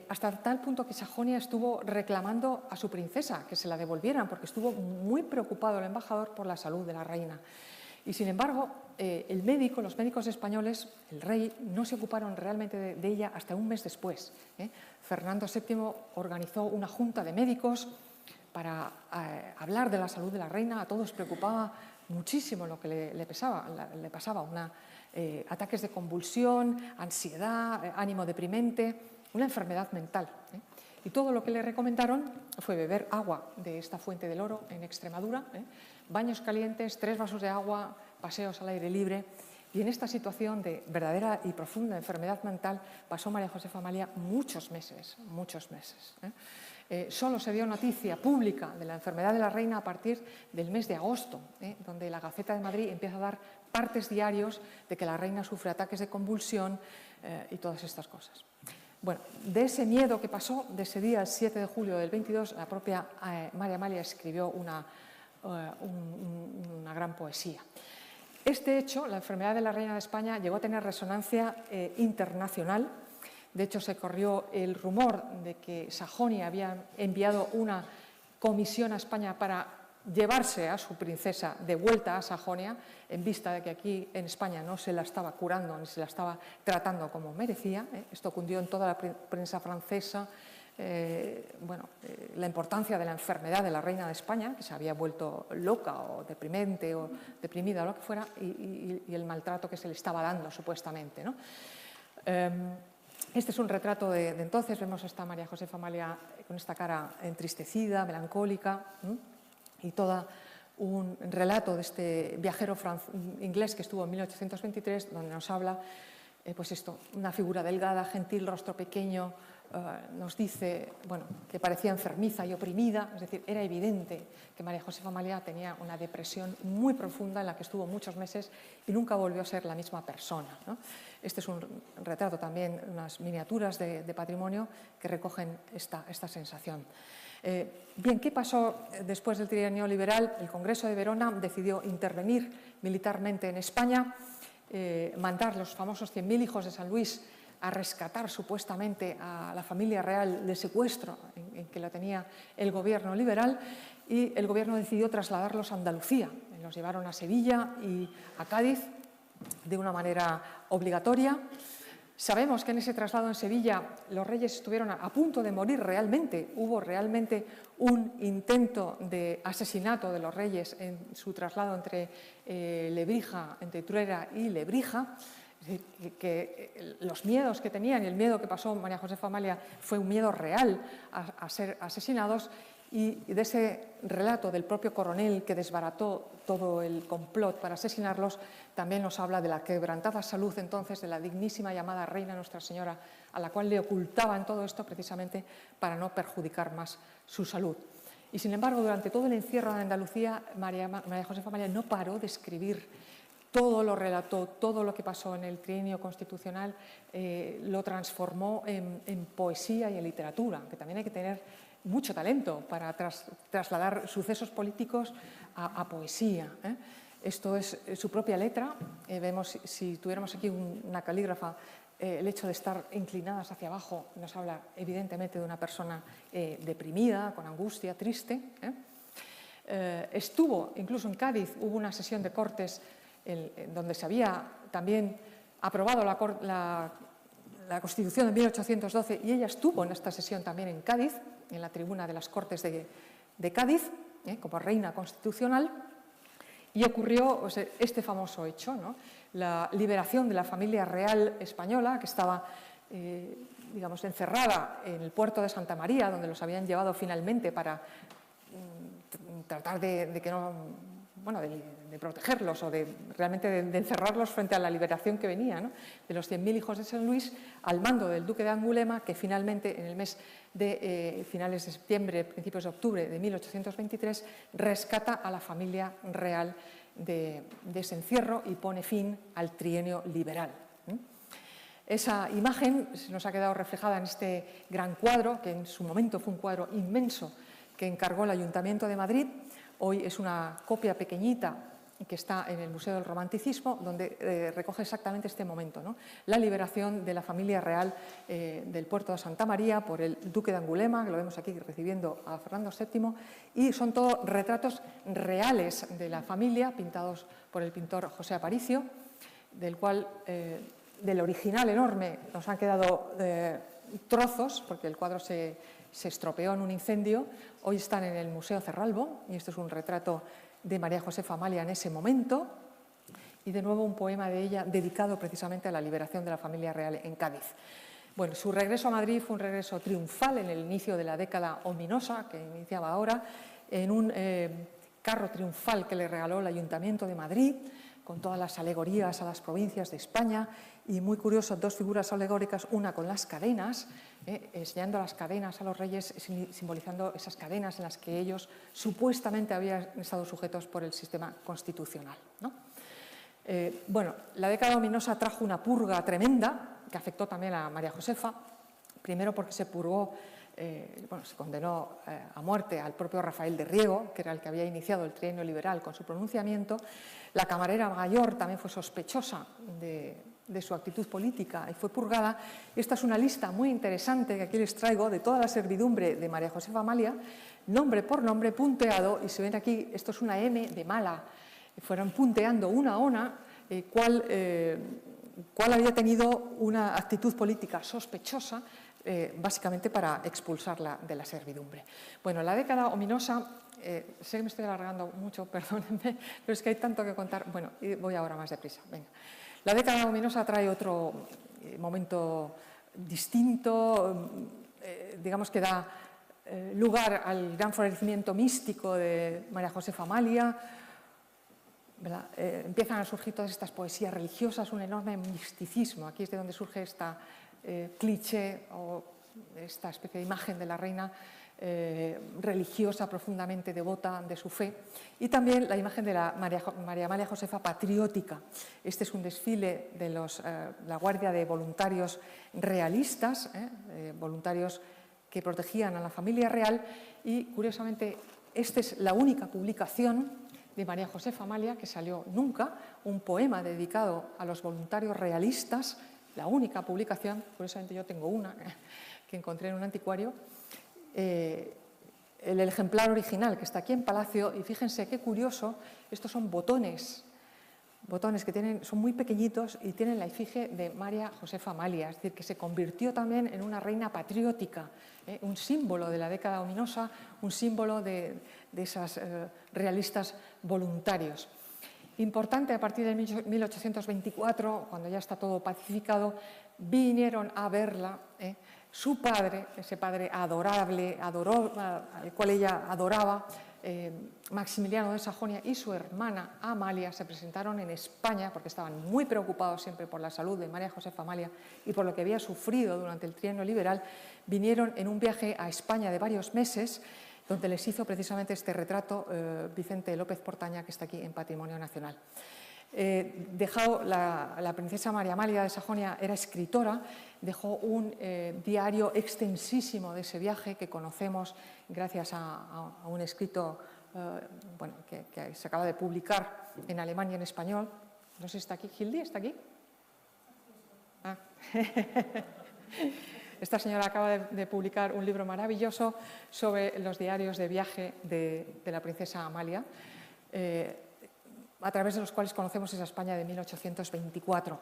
Hasta tal punto que Sajonia estuvo reclamando a su princesa que se la devolvieran, porque estuvo muy preocupado el embajador por la salud de la reina. Y sin embargo, los médicos españoles, el rey, no se ocuparon realmente de ella hasta un mes después. Fernando VII organizó una junta de médicos para hablar de la salud de la reina. A todos preocupaba muchísimo lo que le pasaba, ataques de convulsión, ansiedad, ánimo deprimente, una enfermedad mental. Y todo lo que le recomendaron fue beber agua de esta fuente del oro en Extremadura, baños calientes, 3 vasos de agua, paseos al aire libre. Y en esta situación de verdadera y profunda enfermedad mental pasó María Josefa Amalia muchos meses. Solo se dio noticia pública de la enfermedad de la reina a partir del mes de agosto, donde la Gaceta de Madrid empieza a dar partes diarios de que la reina sufre ataques de convulsión y todas estas cosas. Bueno, de ese miedo que pasó, de ese día, el 7 de julio del 22, la propia María Amalia escribió una gran poesía. Este hecho, la enfermedad de la reina de España, llegó a tener resonancia internacional. De hecho, se corrió el rumor de que Sajonia había enviado una comisión a España para llevarse a su princesa de vuelta a Sajonia, en vista de que aquí en España no se la estaba curando ni se la estaba tratando como merecía. Esto cundió en toda la prensa francesa. La importancia de la enfermedad de la reina de España, que se había vuelto loca o deprimente o deprimida o lo que fuera, y el maltrato que se le estaba dando supuestamente, ¿no? Este es un retrato de entonces. Vemos a esta María Josefa Amalia con esta cara entristecida, melancólica, y todo un relato de este viajero inglés que estuvo en 1823, donde nos habla, una figura delgada, gentil, rostro pequeño. Nos dice que parecía enfermiza y oprimida, es decir, era evidente que María Josefa Amalia tenía una depresión muy profunda en la que estuvo muchos meses y nunca volvió a ser la misma persona, ¿no? Este es un retrato también, unas miniaturas de patrimonio que recogen esta sensación. Bien, ¿qué pasó después del trienio liberal? El Congreso de Verona decidió intervenir militarmente en España, mandar los famosos 100.000 hijos de San Luis a rescatar supuestamente a la familia real del secuestro en que la tenía el gobierno liberal, y el gobierno decidió trasladarlos a Andalucía. Los llevaron a Sevilla y a Cádiz de una manera obligatoria. Sabemos que en ese traslado en Sevilla los reyes estuvieron a punto de morir realmente. Hubo realmente un intento de asesinato de los reyes en su traslado entre Lebrija, entre Truera y Lebrija. Es decir, que los miedos que tenían y el miedo que pasó María Josefa Amalia fue un miedo real a ser asesinados, y de ese relato del propio coronel que desbarató todo el complot para asesinarlos, también nos habla de la quebrantada salud entonces de la dignísima llamada Reina Nuestra Señora, a la cual le ocultaban todo esto precisamente para no perjudicar más su salud. Y sin embargo, durante todo el encierro en Andalucía, María Josefa Amalia no paró de escribir. Todo lo relató, todo lo que pasó en el trienio constitucional lo transformó en poesía y en literatura, que también hay que tener mucho talento para trasladar sucesos políticos a poesía. Esto es su propia letra. Vemos, si tuviéramos aquí una calígrafa, el hecho de estar inclinadas hacia abajo nos habla evidentemente de una persona deprimida, con angustia, triste. Estuvo incluso en Cádiz, hubo una sesión de Cortes donde se había también aprobado la Constitución de 1812 y ella estuvo en esta sesión también en Cádiz, en la tribuna de las Cortes de Cádiz, como reina constitucional, y ocurrió este famoso hecho, ¿no? La liberación de la familia real española, que estaba digamos, encerrada en el puerto de Santa María, donde los habían llevado finalmente para tratar de que no, bueno, de protegerlos o realmente de encerrarlos frente a la liberación que venía, ¿no? De los 100.000 hijos de San Luis, al mando del duque de Angulema, que finalmente en el mes de finales de septiembre, principios de octubre de 1823, rescata a la familia real de ese encierro y pone fin al trienio liberal. Esa imagen nos ha quedado reflejada en este gran cuadro, que en su momento fue un cuadro inmenso que encargó el Ayuntamiento de Madrid. Hoy es una copia pequeñita que está en el Museo del Romanticismo, donde recoge exactamente este momento, ¿no? La liberación de la familia real del puerto de Santa María por el duque de Angulema, que lo vemos aquí recibiendo a Fernando VII, y son todos retratos reales de la familia, pintados por el pintor José Aparicio, del cual, del original enorme, nos han quedado trozos, porque el cuadro se estropeó en un incendio. Hoy están en el Museo Cerralbo, y esto es un retrato de María Josefa Amalia en ese momento, y de nuevo un poema de ella dedicado precisamente a la liberación de la familia real en Cádiz. Bueno, su regreso a Madrid fue un regreso triunfal en el inicio de la década ominosa que iniciaba ahora, en un carro triunfal que le regaló el Ayuntamiento de Madrid, con todas las alegorías a las provincias de España, y muy curioso, dos figuras alegóricas, una con las cadenas, enseñando las cadenas a los reyes, simbolizando esas cadenas en las que ellos supuestamente habían estado sujetos por el sistema constitucional, ¿no? Bueno, la década ominosa trajo una purga tremenda que afectó también a María Josefa, primero porque se purgó, bueno, se condenó a muerte al propio Rafael de Riego, que era el que había iniciado el trienio liberal con su pronunciamiento. La camarera mayor también fue sospechosa de su actitud política y fue purgada. Esta es una lista muy interesante que aquí les traigo de toda la servidumbre de María Josefa Amalia, nombre por nombre, punteado, y se ven aquí, esto es una M de mala, fueron punteando una a una cuál había tenido una actitud política sospechosa, básicamente para expulsarla de la servidumbre. Bueno, la década ominosa, sé que me estoy alargando mucho, perdónenme, pero es que hay tanto que contar. Bueno, voy ahora más deprisa. Venga. La década ominosa trae otro momento distinto, digamos que da lugar al gran florecimiento místico de María Josefa Amalia. Empiezan a surgir todas estas poesías religiosas, un enorme misticismo. Aquí es de donde surge esta cliché o esta especie de imagen de la reina religiosa, profundamente devota de su fe, y también la imagen de la María Amalia Josefa patriótica. Este es un desfile de la Guardia de Voluntarios Realistas, voluntarios que protegían a la familia real, y curiosamente esta es la única publicación de María Josefa Amalia que salió nunca, un poema dedicado a los voluntarios realistas, la única publicación. Curiosamente yo tengo una que encontré en un anticuario, el ejemplar original que está aquí en Palacio, y fíjense qué curioso, estos son botones que son muy pequeñitos y tienen la efigie de María Josefa Amalia, es decir, que se convirtió también en una reina patriótica, un símbolo de la década ominosa, un símbolo de esas realistas voluntarios. Importante, a partir de 1824, cuando ya está todo pacificado, vinieron a verla su padre, ese padre adorable, al cual ella adoraba, Maximiliano de Sajonia, y su hermana Amalia se presentaron en España porque estaban muy preocupados siempre por la salud de María Josefa Amalia y por lo que había sufrido durante el trienio liberal. Vinieron en un viaje a España de varios meses, donde les hizo precisamente este retrato Vicente López Portaña, que está aquí en Patrimonio Nacional. La princesa María Amalia de Sajonia era escritora, dejó un diario extensísimo de ese viaje que conocemos gracias a un escrito bueno, que se acaba de publicar en alemán y en español. No sé si está aquí. ¿Hildi está aquí? Ah. Esta señora acaba de publicar un libro maravilloso sobre los diarios de viaje de la princesa Amalia, a través de los cuales conocemos esa España de 1824.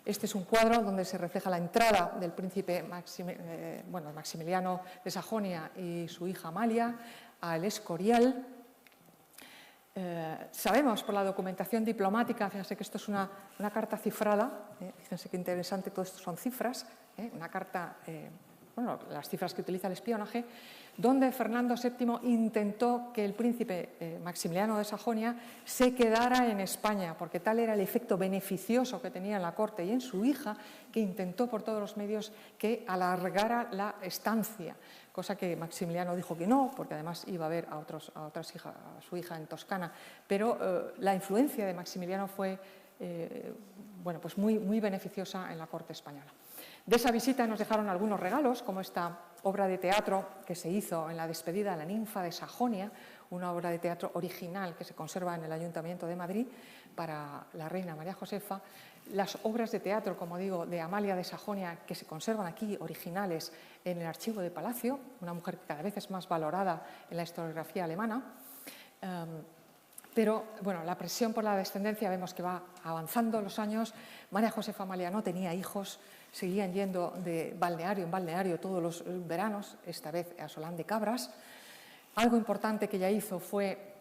Este es un cuadro donde se refleja la entrada del príncipe Maximiliano de Sajonia y su hija Amalia al Escorial. Sabemos por la documentación diplomática, fíjense que esto es una carta cifrada, fíjense qué interesante, todo esto son cifras, una carta, bueno, las cifras que utiliza el espionaje, donde Fernando VII intentó que el príncipe Maximiliano de Sajonia se quedara en España, porque tal era el efecto beneficioso que tenía en la corte y en su hija, que intentó por todos los medios que alargara la estancia, cosa que Maximiliano dijo que no, porque además iba a ver a su hija en Toscana, pero la influencia de Maximiliano fue bueno, pues muy beneficiosa en la corte española. De esa visita nos dejaron algunos regalos, como esta obra de teatro que se hizo en la despedida de la ninfa de Sajonia, una obra de teatro original que se conserva en el Ayuntamiento de Madrid para la reina María Josefa. Las obras de teatro, como digo, de Amalia de Sajonia, que se conservan aquí, originales, en el archivo de Palacio, una mujer que cada vez es más valorada en la historiografía alemana. Pero bueno, la presión por la descendencia vemos que va avanzando los años. María Josefa Amalia no tenía hijos, seguían yendo de balneario en balneario todos los veranos, esta vez a Solán de Cabras. Algo importante que ella hizo fue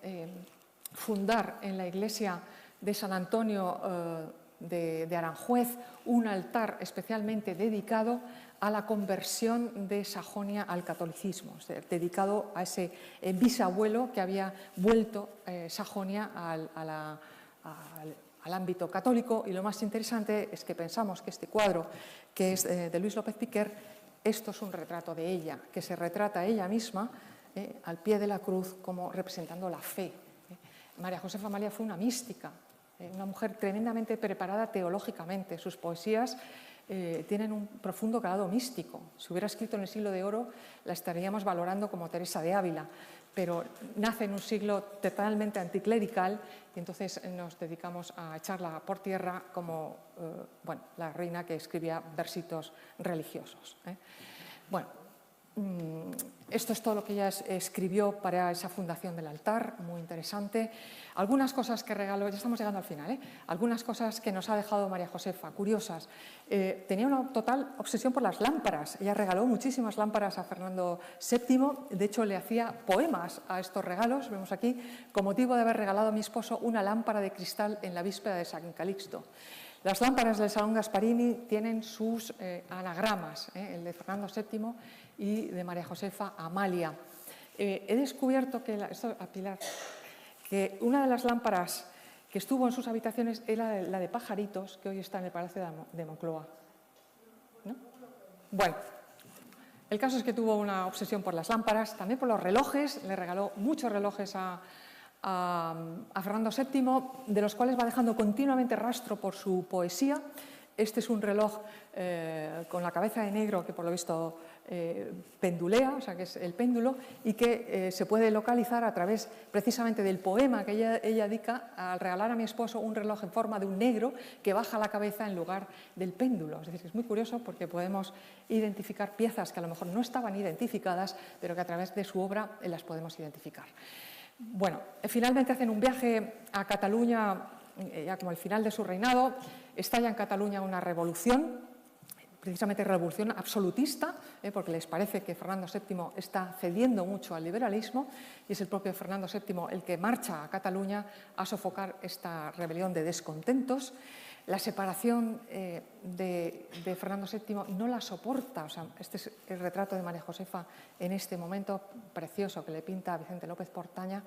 fundar en la iglesia de San Antonio de Aranjuez un altar especialmente dedicado a la conversión de Sajonia al catolicismo, dedicado a ese bisabuelo que había vuelto Sajonia al ámbito católico. Y lo más interesante es que pensamos que este cuadro, que es de Luis López Piquer, esto es un retrato de ella, que se retrata a ella misma al pie de la cruz como representando la fe. María Josefa Amalia fue una mística, una mujer tremendamente preparada teológicamente. Sus poesías tienen un profundo calado místico. Si hubiera escrito en el siglo de oro, la estaríamos valorando como Teresa de Ávila, pero nace en un siglo totalmente anticlerical y entonces nos dedicamos a echarla por tierra como bueno, la reina que escribía versitos religiosos. Bueno, esto es todo lo que ella escribió para esa fundación del altar, muy interesante. Algunas cosas que regaló, ya estamos llegando al final, algunas cosas que nos ha dejado María Josefa, curiosas. Tenía una total obsesión por las lámparas. Ella regaló muchísimas lámparas a Fernando VII, de hecho le hacía poemas a estos regalos, vemos aquí, con motivo de haber regalado a mi esposo una lámpara de cristal en la víspera de San Calixto. Las lámparas del Salón Gasparini tienen sus anagramas, el de Fernando VII y de María Josefa Amalia. He descubierto que, que una de las lámparas que estuvo en sus habitaciones era la de pajaritos, que hoy está en el Palacio de Moncloa. ¿No? Bueno, el caso es que tuvo una obsesión por las lámparas, también por los relojes, le regaló muchos relojes a Fernando VII, de los cuales va dejando continuamente rastro por su poesía. Este es un reloj con la cabeza de negro que por lo visto pendulea, o sea que es el péndulo, y que se puede localizar a través precisamente del poema que ella dedica al regalar a mi esposo un reloj en forma de un negro que baja la cabeza en lugar del péndulo. Es decir, que es muy curioso porque podemos identificar piezas que a lo mejor no estaban identificadas, pero que a través de su obra las podemos identificar. Bueno, finalmente hacen un viaje a Cataluña, ya como al final de su reinado. Estalla en Cataluña una revolución, precisamente revolución absolutista, porque les parece que Fernando VII está cediendo mucho al liberalismo, y es el propio Fernando VII el que marcha a Cataluña a sofocar esta rebelión de descontentos. la separación de Fernando VII no la soporta. O sea, este es el retrato de María Josefa en este momento precioso que le pinta Vicente López Portaña.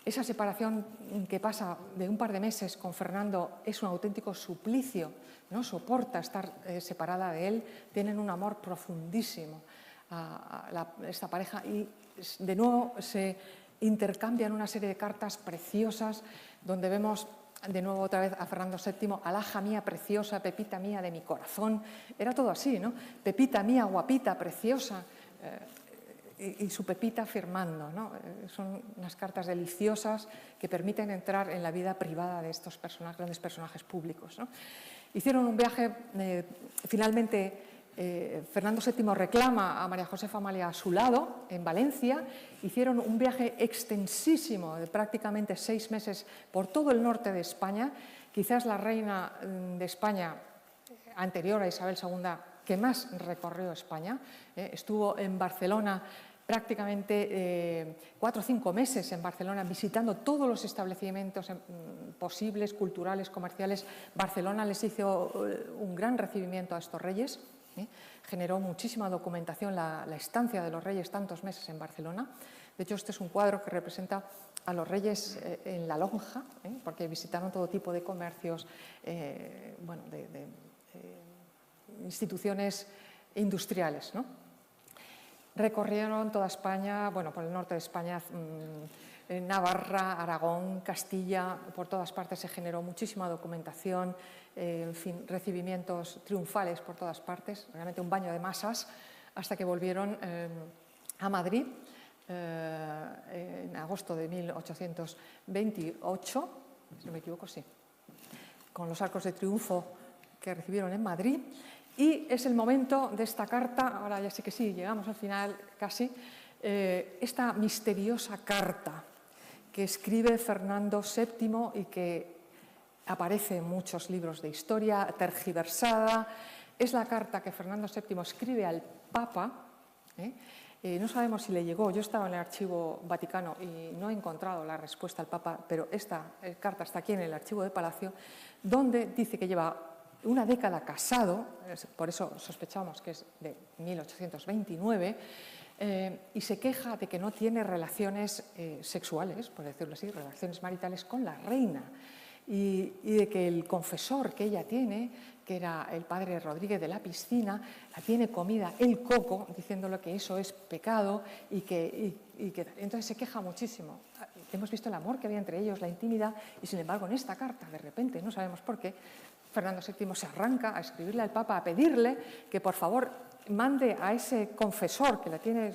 Esa separación que pasa de un par de meses con Fernando es un auténtico suplicio, no soporta estar separada de él, tienen un amor profundísimo esta pareja y de nuevo se intercambian una serie de cartas preciosas donde vemos de nuevo otra vez a Fernando VII, alhaja mía preciosa, pepita mía de mi corazón, era todo así, ¿no? Pepita mía guapita, preciosa, y su Pepita firmando, ¿no? Son unas cartas deliciosas que permiten entrar en la vida privada de estos grandes personajes públicos, ¿no? Hicieron un viaje, finalmente Fernando VII reclama a María Josefa Amalia a su lado, en Valencia. Hicieron un viaje extensísimo de prácticamente 6 meses por todo el norte de España, quizás la reina de España anterior a Isabel II que más recorrió España. Estuvo en Barcelona prácticamente 4 o 5 meses en Barcelona visitando todos los establecimientos posibles, culturales, comerciales. Barcelona les hizo un gran recibimiento a estos reyes. Generó muchísima documentación la estancia de los reyes tantos meses en Barcelona. De hecho, este es un cuadro que representa a los reyes en la lonja, porque visitaron todo tipo de comercios, bueno, de instituciones industriales, ¿no? Recorrieron toda España, bueno, por el norte de España, Navarra, Aragón, Castilla, por todas partes se generó muchísima documentación, en fin, recibimientos triunfales por todas partes, realmente un baño de masas, hasta que volvieron a Madrid en agosto de 1828, si no me equivoco, sí, con los arcos de triunfo que recibieron en Madrid. Y es el momento de esta carta, ahora ya sé que sí, llegamos al final casi, esta misteriosa carta que escribe Fernando VII y que aparece en muchos libros de historia, tergiversada. Es la carta que Fernando VII escribe al Papa. No sabemos si le llegó, yo estaba en el Archivo Vaticano y no he encontrado la respuesta al Papa, pero esta carta está aquí en el Archivo de Palacio, donde dice que lleva una década casado, por eso sospechamos que es de 1829, y se queja de que no tiene relaciones sexuales, por decirlo así, relaciones maritales con la reina, y de que el confesor que ella tiene, que era el padre Rodríguez de la Piscina, la tiene comida el coco, diciéndole que eso es pecado y que entonces se queja muchísimo. Hemos visto el amor que había entre ellos, la intimidad, y sin embargo en esta carta, de repente, no sabemos por qué, Fernando VII se arranca a escribirle al Papa, a pedirle que por favor mande a ese confesor que la tiene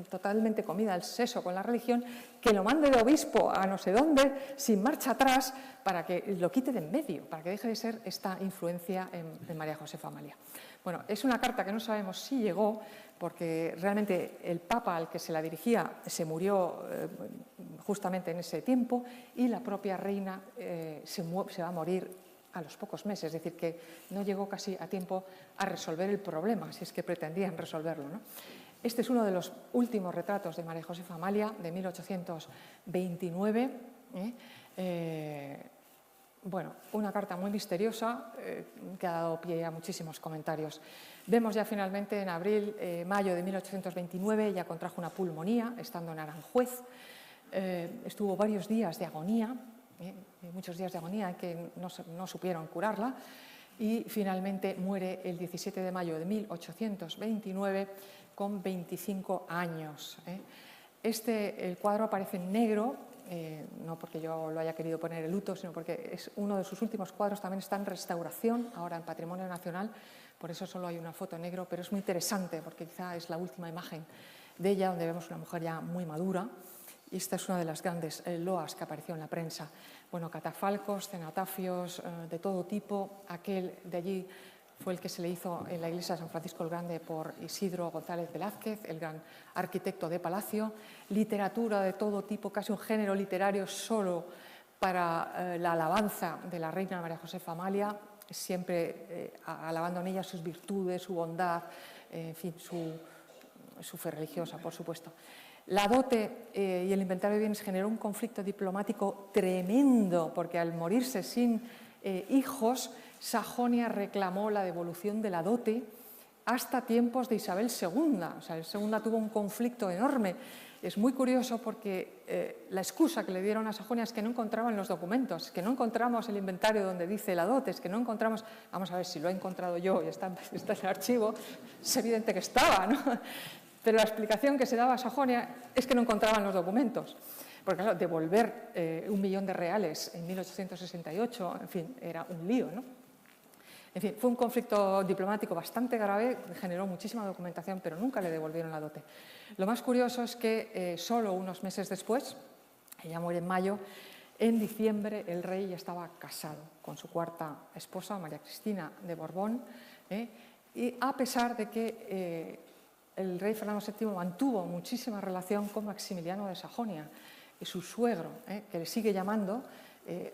totalmente comida el seso con la religión, que lo mande de obispo a no sé dónde, sin marcha atrás, para que lo quite de en medio, para que deje de ser esta influencia en María Josefa Amalia. Bueno, es una carta que no sabemos si llegó, porque realmente el Papa al que se la dirigía se murió justamente en ese tiempo y la propia reina se va a morir a los pocos meses, es decir, que no llegó casi a tiempo a resolver el problema, si es que pretendían resolverlo, ¿no? Este es uno de los últimos retratos de María Josefa Amalia, de 1829. Bueno, una carta muy misteriosa que ha dado pie a muchísimos comentarios. Vemos ya finalmente en mayo de 1829, ella contrajo una pulmonía, estando en Aranjuez. Estuvo varios días de agonía, muchos días de agonía que no supieron curarla, y finalmente muere el 17 de mayo de 1829 con 25 años. El cuadro aparece en negro, no porque yo lo haya querido poner en luto, sino porque es uno de sus últimos cuadros, también está en restauración, ahora en Patrimonio Nacional, por eso solo hay una foto en negro, pero es muy interesante porque quizá es la última imagen de ella, donde vemos una mujer ya muy madura. Y esta es una de las grandes loas que apareció en la prensa. Bueno, catafalcos, cenotafios de todo tipo. Aquel de allí fue el que se le hizo en la iglesia de San Francisco el Grande por Isidro González Velázquez, el gran arquitecto de palacio. Literatura de todo tipo, casi un género literario solo para la alabanza de la reina María Josefa Amalia, siempre alabando en ella sus virtudes, su bondad, en fin, su fe religiosa, por supuesto. La dote y el inventario de bienes generó un conflicto diplomático tremendo, porque al morirse sin hijos, Sajonia reclamó la devolución de la dote hasta tiempos de Isabel II. O sea, Isabel II tuvo un conflicto enorme. Es muy curioso porque la excusa que le dieron a Sajonia es que no encontraban los documentos, que no encontramos el inventario donde dice la dote, es que no encontramos... Vamos a ver, si lo he encontrado yo y está en el archivo, es evidente que estaba, ¿no? Pero la explicación que se daba a Sajonia es que no encontraban los documentos. Porque, claro, devolver 1 millón de reales en 1868, en fin, era un lío, ¿no? En fin, fue un conflicto diplomático bastante grave, generó muchísima documentación, pero nunca le devolvieron la dote. Lo más curioso es que solo unos meses después, ella muere en mayo, en diciembre el rey ya estaba casado con su cuarta esposa, María Cristina de Borbón, y a pesar de que el rey Fernando VII mantuvo muchísima relación con Maximiliano de Sajonia, su suegro, que le sigue llamando,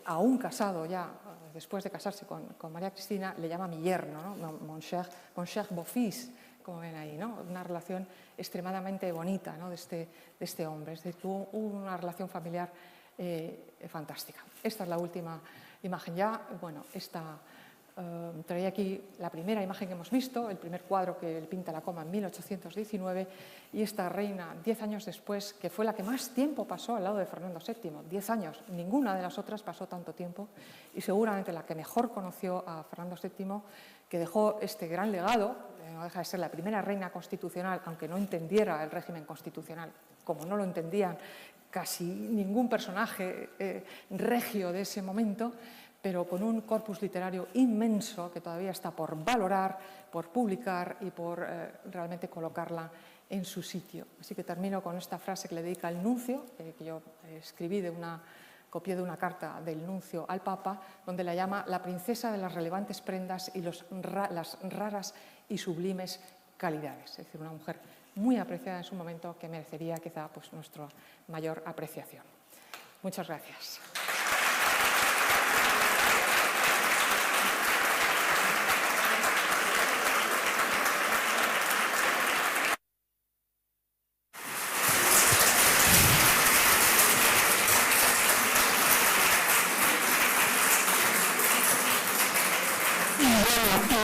aún casado ya, después de casarse con María Cristina, le llama mi yerno, ¿no? Mon cher beau-fils, como ven ahí, ¿no? Una relación extremadamente bonita, ¿no? de este hombre. Es decir, tuvo una relación familiar fantástica. Esta es la última imagen ya. Bueno, traía aquí la primera imagen que hemos visto, el primer cuadro que él pinta la Coma en 1819, y esta reina, 10 años después, que fue la que más tiempo pasó al lado de Fernando VII, 10 años, ninguna de las otras pasó tanto tiempo, y seguramente la que mejor conoció a Fernando VII, que dejó este gran legado, no deja de ser la primera reina constitucional, aunque no entendiera el régimen constitucional, como no lo entendían casi ningún personaje regio de ese momento, pero con un corpus literario inmenso que todavía está por valorar, por publicar y por realmente colocarla en su sitio. Así que termino con esta frase que le dedica el nuncio, que yo copié de una carta del nuncio al Papa, donde la llama la princesa de las relevantes prendas y las raras y sublimes calidades. Es decir, una mujer muy apreciada en su momento que merecería quizá pues, nuestra mayor apreciación. Muchas gracias.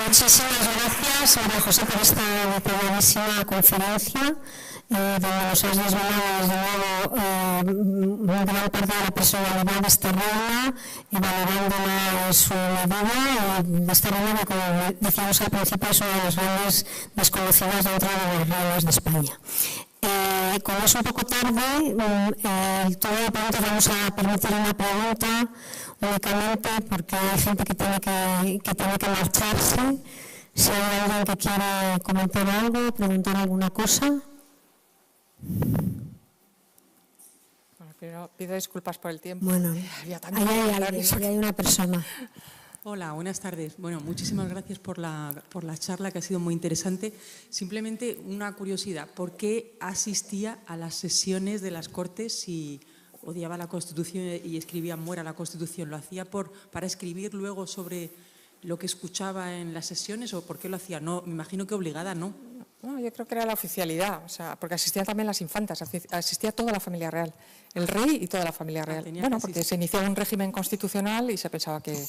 Muchísimas gracias, María José, por esta detalladísima conferencia, donde nos has desvelado desde luego gran parte de la personalidad de esta reina, valorándola en su medida, y de esta reina que, como decíamos al principio, es una de las grandes desconocidas dentro de las reinas de España. Como es un poco tarde, todavía pronto vamos a permitir una pregunta únicamente porque hay gente que tiene que marcharse. Si hay alguien que quiere comentar algo, preguntar alguna cosa. Bueno, primero pido disculpas por el tiempo. Bueno, ahí hay una persona. Hola, buenas tardes. Bueno, muchísimas gracias por la charla, que ha sido muy interesante. Simplemente una curiosidad, ¿por qué asistía a las sesiones de las Cortes si odiaba la Constitución y escribía muera la Constitución? ¿Lo hacía para escribir luego sobre lo que escuchaba en las sesiones o por qué lo hacía? No, me imagino que obligada, ¿no? No, yo creo que era la oficialidad, o sea, porque asistían también las infantas, asistía toda la familia real, el rey y toda la familia real. Bueno, porque se inició un régimen constitucional y se pensaba que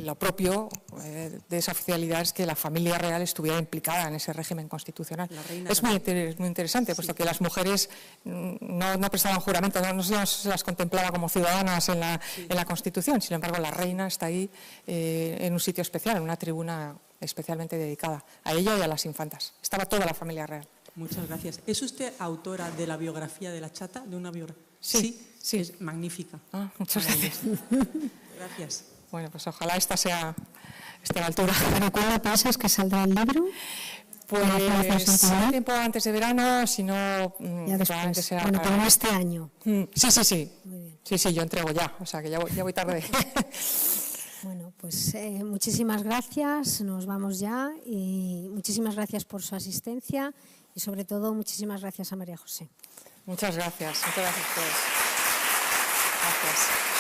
lo propio de esa oficialidad es que la familia real estuviera implicada en ese régimen constitucional. Es muy interesante, puesto que las mujeres no prestaban juramento, no se las contemplaba como ciudadanas en la Constitución, sin embargo la reina está ahí en un sitio especial, en una tribuna especialmente dedicada a ella y a las infantas. Estaba toda la familia real. Muchas gracias. ¿Es usted autora de la biografía de la Chata? ¿De una biografía? Sí. Es magnífica. Muchas gracias. Gracias. Bueno, pues ojalá esta esté a la altura. ¿Pero cuándo piensas que saldrá el libro? Pues un tiempo antes de verano, si no... Ya después. Bueno, pero no este año. Sí. Muy bien. Sí, yo entrego ya, o sea que ya voy tarde. Bueno, pues muchísimas gracias, nos vamos ya y muchísimas gracias por su asistencia y sobre todo muchísimas gracias a María José. Muchas gracias a todos. Gracias.